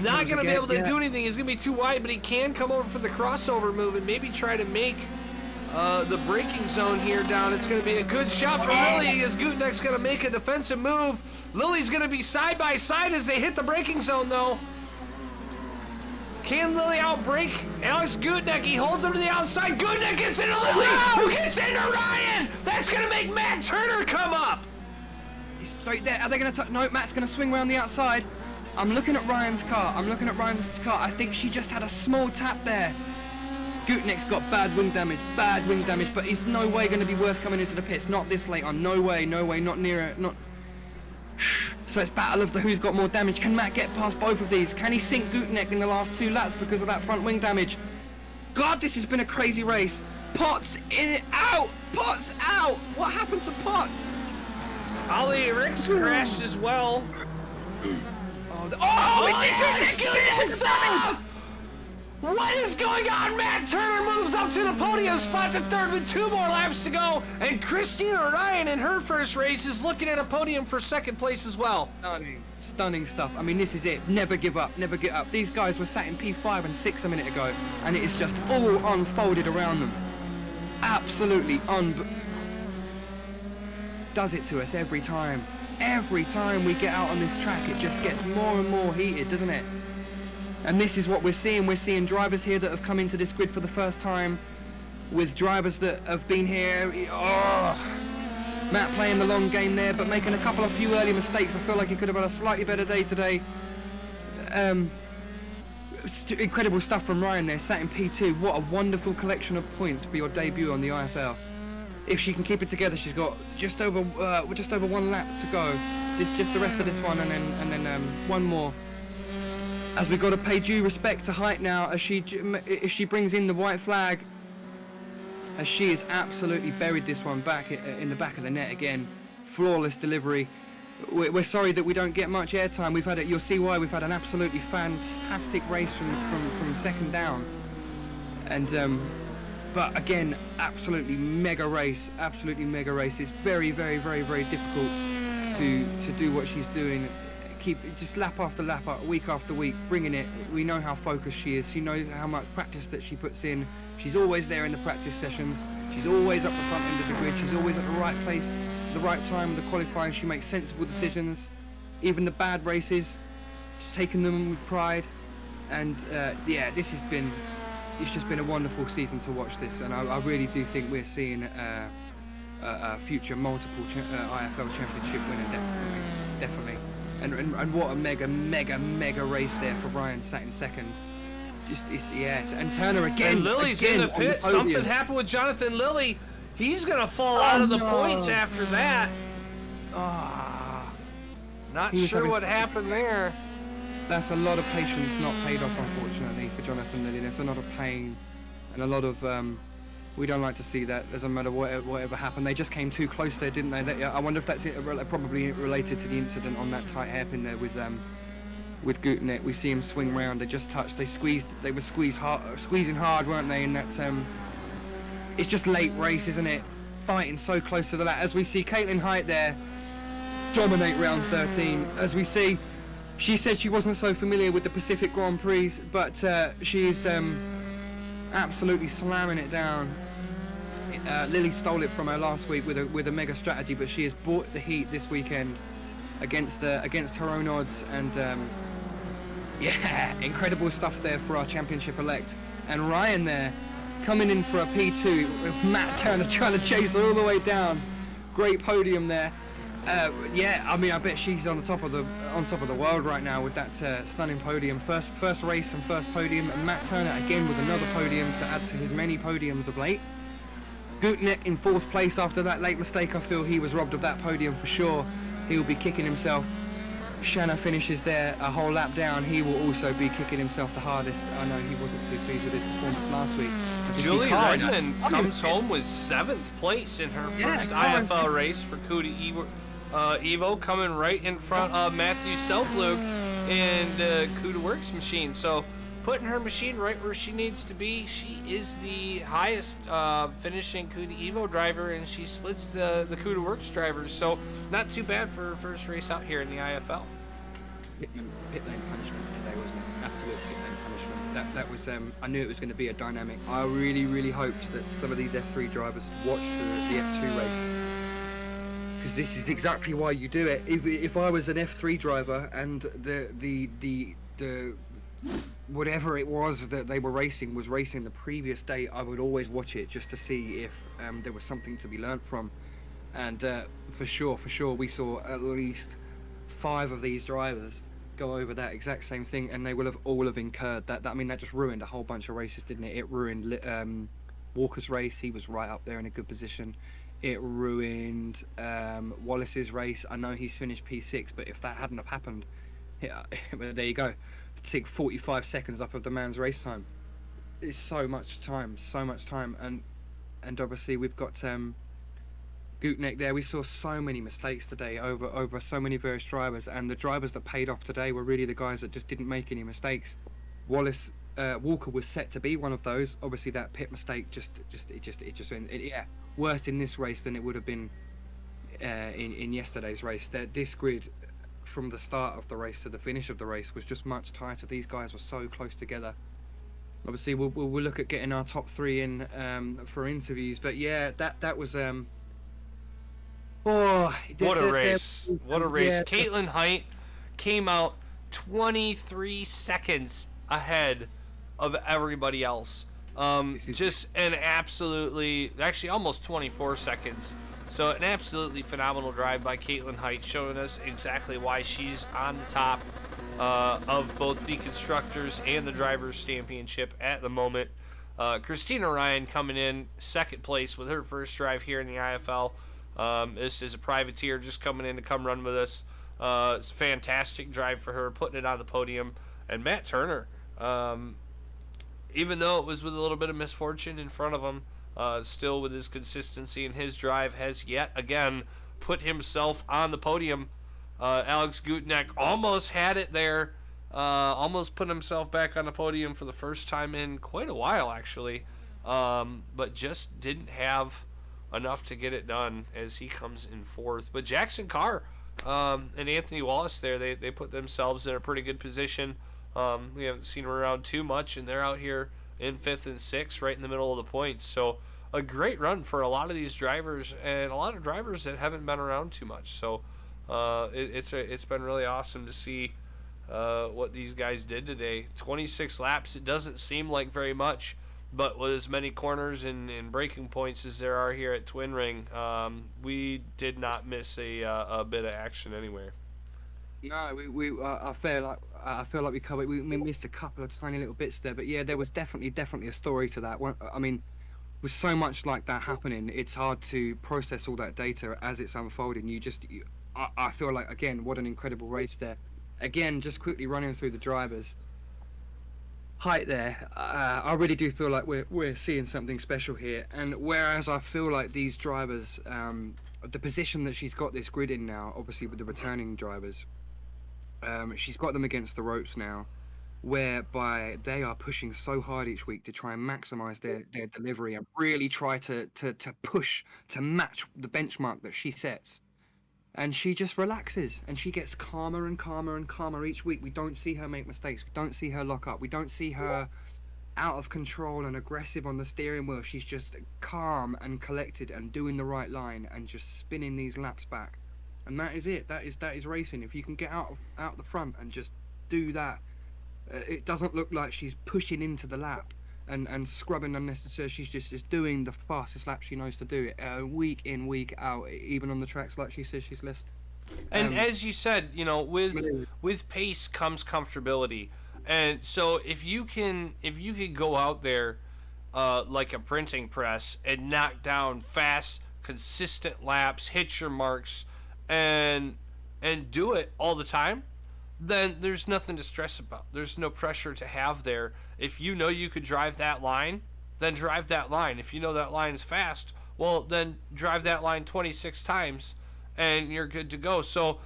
Not going to be able to do anything. He's going to be too wide, but he can come over for the crossover move and maybe try to make the braking zone here down. It's going to be a good shot for Lily, as Gutneck's going to make a defensive move. Lily's going to be side by side as they hit the braking zone, though. Can Lily outbrake Alex Gutneck? He holds him to the outside. Gutneck gets into Lily, who gets into Ryan. That's going to make Matt Turner come up. He's straight there. Are they going to... No, Matt's going to swing around the outside. I'm looking at Ryan's car. I think she just had a small tap there. Gutneck's got bad wing damage, but he's no way going to be worth coming into the pits. Not this late on. No way, not near it. Not... So it's battle of the who's got more damage. Can Matt get past both of these? Can he sink Gutneck in the last 2 laps because of that front wing damage? God, this has been a crazy race. Potts in it, out! Potts out! What happened to Potts? Ollie Ricks crashed as well. Gutneck's off! What is going on? Matt Turner moves up to the podium spot to third with 2 more laps to go, and Christina Ryan in her first race is looking at a podium for second place as well. Stunning stuff. I mean, this is it. Never give up, never get up. These guys were sat in P5 and 6 a minute ago, and it is just all unfolded around them. Absolutely does it to us every time. Every time we get out on this track, it just gets more and more heated, doesn't it? And this is what we're seeing. We're seeing drivers here that have come into this grid for the first time, with drivers that have been here. Matt playing the long game there, but making a few early mistakes. I feel like he could have had a slightly better day today. Incredible stuff from Ryan there, sat in P2. What a wonderful collection of points for your debut on the IFL. If she can keep it together, she's got just over 1 lap to go. Just the rest of this one, and then one more. as we got to pay due respect to Height now, as she brings in the white flag, as she has absolutely buried this one back in the back of the net again. Flawless delivery. We're sorry that we don't get much airtime. We've had it. You'll see why. We've had an absolutely fantastic race from second down, and but again, absolutely mega race. Absolutely mega race. It's very, very, very, very difficult to do what she's doing. Keep just lap after lap, week after week, bringing it. We know how focused she is. She knows how much practice that she puts in. She's always there in the practice sessions. She's always up the front end of the grid. She's always at the right place, the right time. The qualifying, she makes sensible decisions. Even the bad races, she's taken them with pride. And yeah, it's just been a wonderful season to watch this. And I really do think we're seeing a future multiple IFL championship winner, definitely. And what a mega race there for Ryan, sat in second. Yes, and Turner again. And Lily's in the pit. Something happened with Jonathan Lilly. He's gonna fall out of the points after that. Not sure what happened there. That's a lot of patience not paid off, unfortunately, for Jonathan Lilly. There's a lot of pain and a lot of we don't like to see that. Doesn't matter whatever happened. They just came too close there, didn't they? I wonder if that's probably related to the incident on that tight hairpin there with Gutenet. We see him swing round. They just touched. They were squeezing hard, weren't they? And that's it's just late race, isn't it? Fighting so close to the lap. As we see Caitlin Height there dominate round 13. As we see, she said she wasn't so familiar with the Pacific Grand Prix, but she's absolutely slamming it down. Lily stole it from her last week with a mega strategy, but she has bought the heat this weekend against her own odds, and yeah, incredible stuff there for our championship elect. And Ryan there coming in for a P2 with Matt Turner trying to chase her all the way down. Great podium there. Yeah, I mean, I bet she's on top of the world right now with that stunning podium. First race and first podium, and Matt Turner again with another podium to add to his many podiums of late. Gutenet in fourth place after that late mistake. I feel he was robbed of that podium for sure. He'll be kicking himself. Shanna finishes there a whole lap down. He will also be kicking himself the hardest. I know he wasn't too pleased with his performance last week. Julie Redmond comes home with 7th place in her first IFL race for CUDA Evo, coming right in front of Matthew Stelflug and CUDA Works machine. So putting her machine right where she needs to be. She is the highest finishing CUDA Evo driver, and she splits the CUDA Works drivers. So not too bad for her first race out here in the IFL. Pit lane punishment today, wasn't it? Absolute pit lane punishment. That was. I knew it was going to be a dynamic. I really hoped that some of these F3 drivers watched the F2 race, because this is exactly why you do it. If I was an F3 driver and the whatever it was that they were racing was racing the previous day, I would always watch it just to see if there was something to be learnt from. And for sure, we saw at least 5 of these drivers go over that exact same thing, and they will have all incurred that. I mean, that just ruined a whole bunch of races, didn't it? It ruined Walker's race. He was right up there in a good position. It ruined Wallace's race. I know he's finished P6, but if that hadn't have happened, yeah, there you go. Take 45 seconds up of the man's race time. It's so much time, and obviously we've got Gutenet there. We saw so many mistakes today over so many various drivers, and the drivers that paid off today were really the guys that just didn't make any mistakes. Walker was set to be one of those. Obviously that pit mistake just went, worse in this race than it would have been in yesterday's race. This grid, from the start of the race to the finish of the race, was just much tighter. These guys were so close together. Obviously we'll look at getting our top 3 in for interviews, but yeah, that was what a race. Yeah. Caitlin Height came out 23 seconds ahead of everybody else. Just an absolutely, actually almost 24 seconds. So an absolutely phenomenal drive by Caitlin Height, showing us exactly why she's on the top of both the Constructors and the Drivers' Championship at the moment. Christina Ryan coming in 2nd place with her first drive here in the IFL. This is a privateer just coming in to come run with us. It's a fantastic drive for her, putting it on the podium. And Matt Turner, even though it was with a little bit of misfortune in front of him, still with his consistency and his drive, has yet again put himself on the podium. Alex Gutneck almost had it there, almost put himself back on the podium for the first time in quite a while, actually, but just didn't have enough to get it done as he comes in fourth. But Jackson Carr and Anthony Wallace there, they put themselves in a pretty good position. We haven't seen them around too much, and they're out here in fifth and sixth, right in the middle of the points. So a great run for a lot of these drivers, and a lot of drivers that haven't been around too much. So it's been really awesome to see what these guys did today. 26 laps, it doesn't seem like very much, but with as many corners and braking points as there are here at Twin Ring, we did not miss a bit of action anywhere. No, I feel like we missed a couple of tiny little bits there, but yeah, there was definitely a story to that. I mean, with so much like that happening, it's hard to process all that data as it's unfolding. I feel like, again, what an incredible race there. Again, just quickly running through the drivers. Height there, I really do feel like we're seeing something special here. And whereas I feel like these drivers, the position that she's got this grid in now, obviously with the returning drivers, she's got them against the ropes now, whereby they are pushing so hard each week to try and maximize their delivery and really try to push to match the benchmark that she sets. And she just relaxes, and she gets calmer and calmer and calmer each week. We don't see her make mistakes. We don't see her lock up. We don't see her out of control and aggressive on the steering wheel. She's just calm and collected and doing the right line and just spinning these laps back. And that is it. That is racing. If you can get out the front and just do that, it doesn't look like she's pushing into the lap and scrubbing unnecessary. She's just doing the fastest lap she knows to do it, week in, week out, even on the tracks like she says she's listed. And as you said, with pace comes comfortability. And so if you can go out there like a printing press and knock down fast, consistent laps, hit your marks, and do it all the time, then there's nothing to stress about. There's no pressure to have there. If you know you could drive that line, then drive that line. If you know that line's fast, well, then drive that line 26 times and you're good to go. So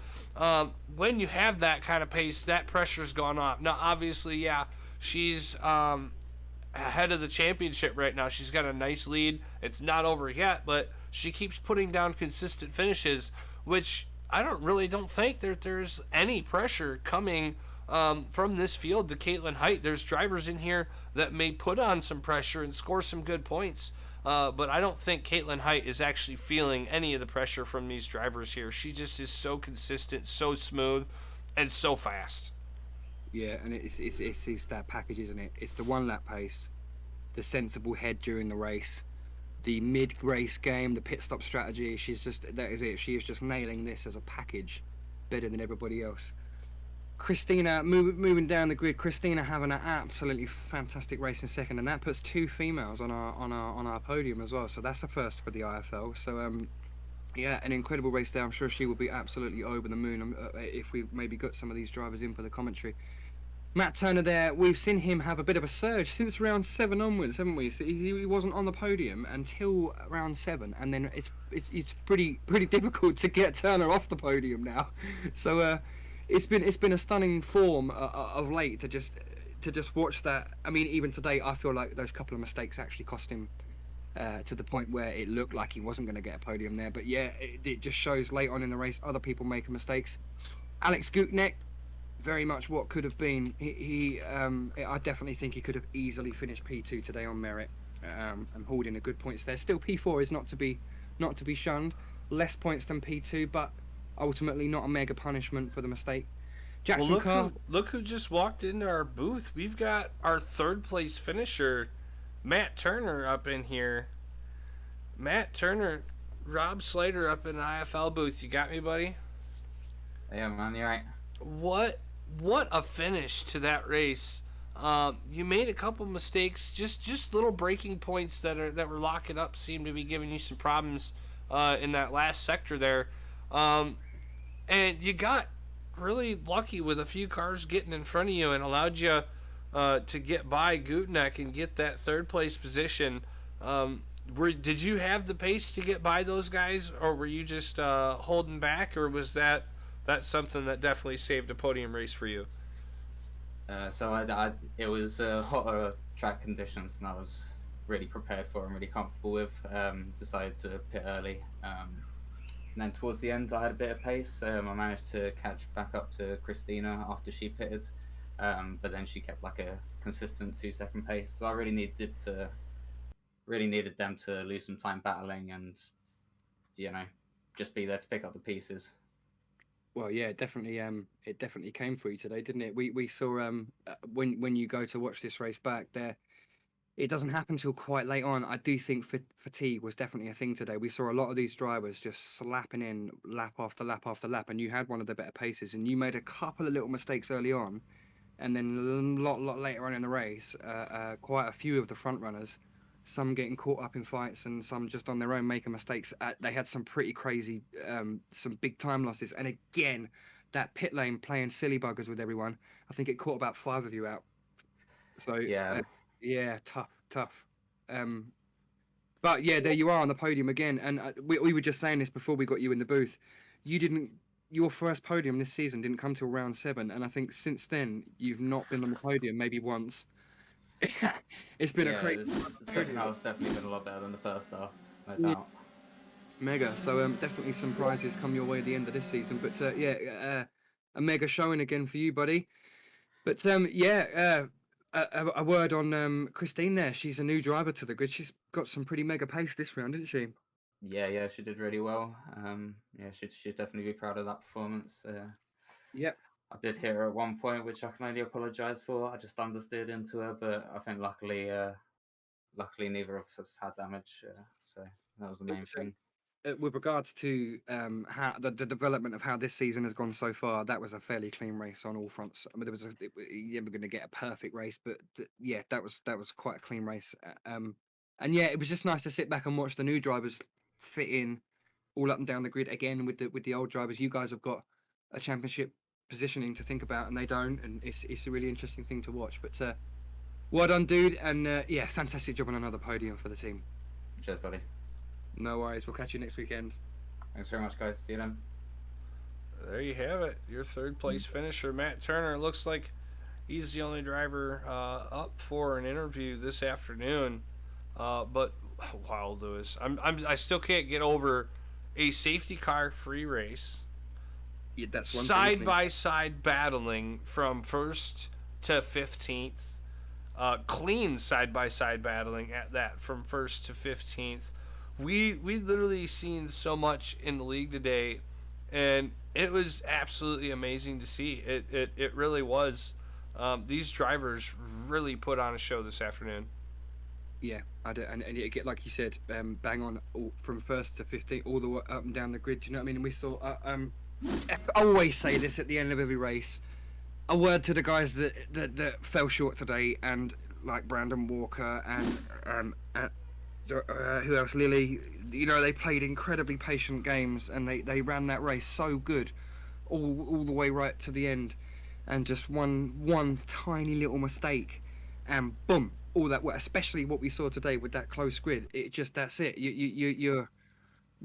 when you have that kind of pace, that pressure's gone off. Now, obviously, yeah, she's ahead of the championship right now. She's got a nice lead. It's not over yet, but she keeps putting down consistent finishes, which I don't think there's any pressure coming from this field to Caitlin Height. There's drivers in here that may put on some pressure and score some good points, but I don't think Caitlin Height is actually feeling any of the pressure from these drivers here. She just is so consistent, so smooth, and so fast. Yeah, and it's that package, isn't it? It's the one lap pace, the sensible head during the race, the mid-race game, the pit stop strategy. That is it. She is just nailing this as a package better than everybody else. Christina, moving down the grid, Christina having an absolutely fantastic race in second, and that puts two females on our podium as well. So that's the first for the IFL. So yeah, an incredible race there. I'm sure she will be absolutely over the moon if we maybe got some of these drivers in for the commentary. Matt Turner there, we've seen him have a bit of a surge since round 7 onwards, haven't we? So he wasn't on the podium until round 7, and then it's pretty difficult to get Turner off the podium now. So it's been a stunning form of late to just watch that. I mean, even today, I feel like those couple of mistakes actually cost him to the point where it looked like he wasn't going to get a podium there. But yeah, it just shows late on in the race other people making mistakes. Alex Gutneck, very much what could have been. I definitely think he could have easily finished P2 today on merit and hauled in a good points there. Still, P4 is not to be shunned. Less points than P2, but ultimately not a mega punishment for the mistake. Jackson Carr. Look who just walked into our booth. We've got our third place finisher, Matt Turner, up in here. Matt Turner, Rob Slater up in the IFL booth. You got me, buddy? Yeah, man, you're right. What a finish to that race. You made a couple mistakes, just little breaking points that were locking up, seem to be giving you some problems in that last sector there. And you got really lucky with a few cars getting in front of you and allowed you to get by Guteneck and get that third place position. Did you have the pace to get by those guys, or were you just holding back, or was that something that definitely saved a podium race for you? It was hotter track conditions than I was really prepared for and really comfortable with. Decided to pit early. And then towards the end, I had a bit of pace. I managed to catch back up to Christina after she pitted, but then she kept like a consistent 2-second pace. So I really needed them to lose some time battling and, just be there to pick up the pieces. Well, yeah, definitely. It definitely came for you today, didn't it? We saw when you go to watch this race back there, it doesn't happen till quite late on. I do think fatigue was definitely a thing today. We saw a lot of these drivers just slapping in lap after lap after lap, and you had one of the better paces, and you made a couple of little mistakes early on, and then a lot later on in the race, quite a few of the front runners, some getting caught up in fights and some just on their own making mistakes. They had some pretty crazy, some big time losses, and again, that pit lane playing silly buggers with everyone. I think it caught about 5 of you out. So Yeah. yeah, tough. But yeah, there you are on the podium again. And we were just saying this before we got you in the booth. Your first podium this season didn't come till round 7, and I think since then you've not been on the podium maybe once. It's been a crazy. The second half's definitely been a lot better than the first half, no doubt. Mega. So definitely some prizes come your way at the end of this season. But a mega showing again for you, buddy. But a word on Christine there. She's a new driver to the grid. She's got some pretty mega pace this round, didn't she? Yeah, she did really well. She'd definitely be proud of that performance. Yep. I did hit her at one point, which I can only apologise for. I just understeered into her, but I think luckily neither of us had damage, so that was the main thing. With regards to how the development of how this season has gone so far, that was a fairly clean race on all fronts. I mean, you're never going to get a perfect race, but yeah, that was quite a clean race. And yeah, it was just nice to sit back and watch the new drivers fit in all up and down the grid again with the old drivers. You guys have got a championship positioning to think about, and they don't, and it's a really interesting thing to watch. But well done, dude, and yeah, fantastic job on another podium for the team. Cheers, buddy. No worries. We'll catch you next weekend. Thanks very much, guys. See you then. There you have it. Your third place finisher, Matt Turner. Looks like he's the only driver up for an interview this afternoon. But wow, Lewis, I still can't get over a safety car free race. Yeah, that's one side by side battling from 1st to 15th. Clean side by side battling at that from 1st to 15th. We literally seen so much in the league today, and it was absolutely amazing to see. It really was. These drivers really put on a show this afternoon. Yeah, I do, and it get like you said, bang on from 1st to 15th, all the way up and down the grid. Do you know what I mean? And we saw. I always say this at the end of every race. A word to the guys that fell short today, and like Brandon Walker and who else? Lily. They played incredibly patient games, and they ran that race so good, all the way right to the end, and just one tiny little mistake, and boom, all that. Especially what we saw today with that close grid. That's it.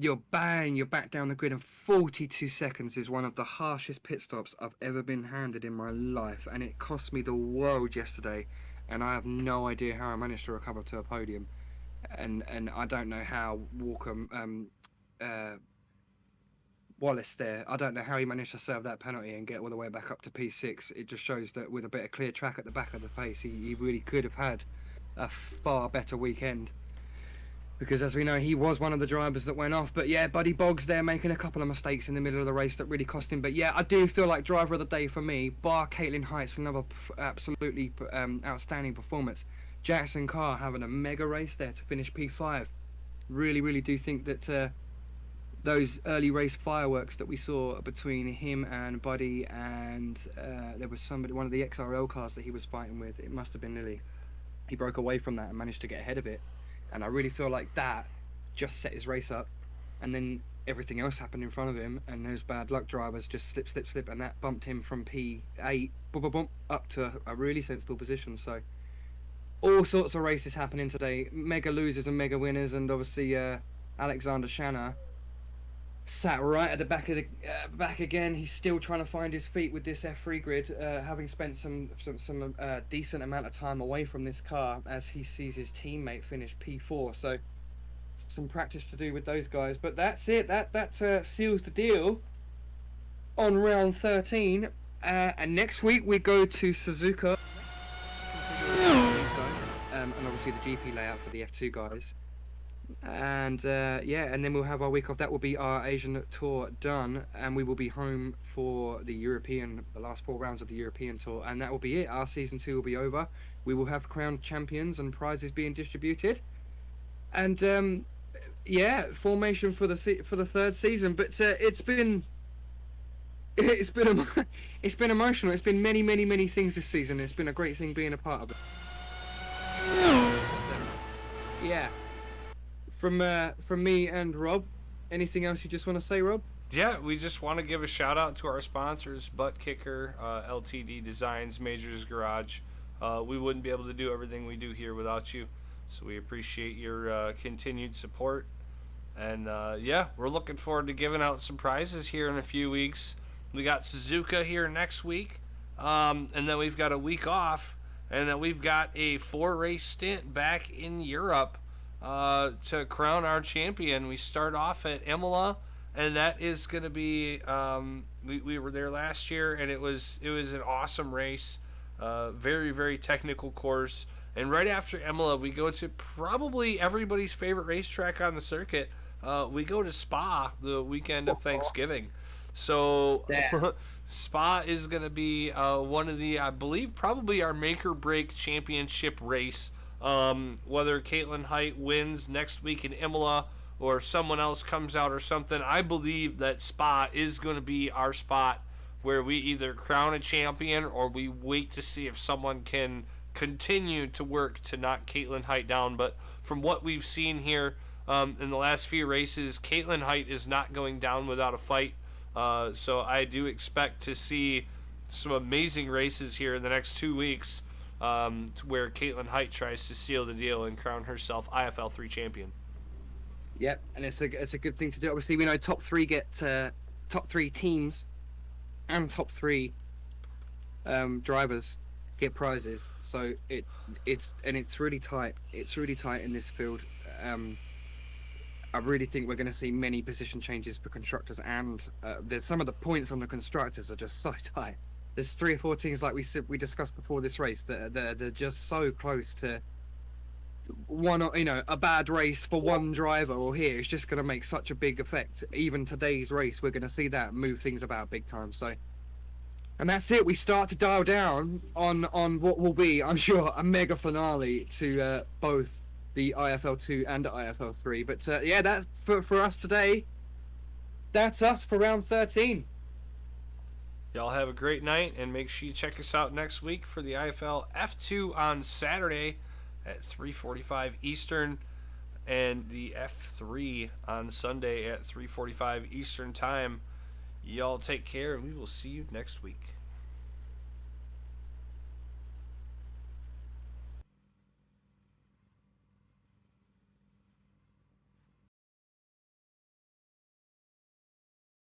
You're back down the grid, and 42 seconds is one of the harshest pit stops I've ever been handed in my life, and it cost me the world yesterday, and I have no idea how I managed to recover to a podium. And I don't know how Walker Wallace there, I don't know how he managed to serve that penalty and get all the way back up to P6. It just shows that with a bit of clear track at the back of the pace, he really could have had a far better weekend, because as we know, he was one of the drivers that went off. But yeah, Buddy Boggs there making a couple of mistakes in the middle of the race that really cost him. But yeah, I do feel like driver of the day for me, bar Caitlin Heights, another absolutely outstanding performance. Jackson Carr having a mega race there to finish P5. Really do think that those early race fireworks that we saw between him and Buddy, and there was one of the XRL cars that he was fighting with, it must have been Lily. He broke away from that and managed to get ahead of it. And I really feel like that just set his race up. And then everything else happened in front of him, and those bad luck drivers just slip, and that bumped him from P8 up to a really sensible position. So all sorts of races happening today, mega losers and mega winners, and obviously Alexander Shanna sat right at the back of the back again. He's still trying to find his feet with this F3 grid, having spent some decent amount of time away from this car as he sees his teammate finish P4. So some practice to do with those guys, but that's it. That seals the deal on round 13. And next week we go to Suzuka. And obviously the GP layout for the F2 guys. And and then we'll have our week off. That will be our Asian tour done, and we will be home for the last 4 rounds of the European tour, and that will be it. Our season 2 will be over. We will have crowned champions and prizes being distributed, and formation for the 3rd season. But it's been emotional. It's been many things this season. It's been a great thing being a part of it. From me and Rob, anything else you just want to say, Rob? Yeah, we just want to give a shout out to our sponsors, Butt Kicker, LTD Designs, Majors Garage. We wouldn't be able to do everything we do here without you, so we appreciate your continued support. And we're looking forward to giving out some prizes here in a few weeks. We got Suzuka here next week, and then we've got a week off, and then we've got a 4-race stint back in Europe to crown our champion. We start off at Imola, and that is going to be we were there last year, and it was an awesome race, very, very technical course. And right after Imola, we go to probably everybody's favorite racetrack on the circuit. We go to Spa the weekend of Thanksgiving. So Spa is going to be one of the, I believe, probably our make or break championship race. Whether Caitlin Height wins next week in Imola or someone else comes out or something, I believe that Spa is going to be our spot where we either crown a champion or we wait to see if someone can continue to work to knock Caitlin Height down. But from what we've seen here in the last few races, Caitlin Height is not going down without a fight. So I do expect to see some amazing races here in the next 2 weeks, to where Caitlin Height tries to seal the deal and crown herself IFL 3 champion. Yep, and it's a good thing to do. Obviously, we know top 3 teams and top 3 drivers get prizes. So it's really tight. It's really tight in this field. I really think we're going to see many position changes for constructors, and there's some of the points on the constructors are just so tight. There's 3 or 4 teams, like we discussed before this race, that they're just so close to one, a bad race for one driver or here. It's just going to make such a big effect. Even today's race, we're going to see that move things about big time. So, and that's it. We start to dial down on what will be, I'm sure, a mega finale to both the IFL 2 and IFL 3. But that's for us today. That's us for round 13. Y'all have a great night, and make sure you check us out next week for the IFL F2 on Saturday at 3:45 Eastern, and the F3 on Sunday at 3:45 Eastern time. Y'all take care, and we will see you next week.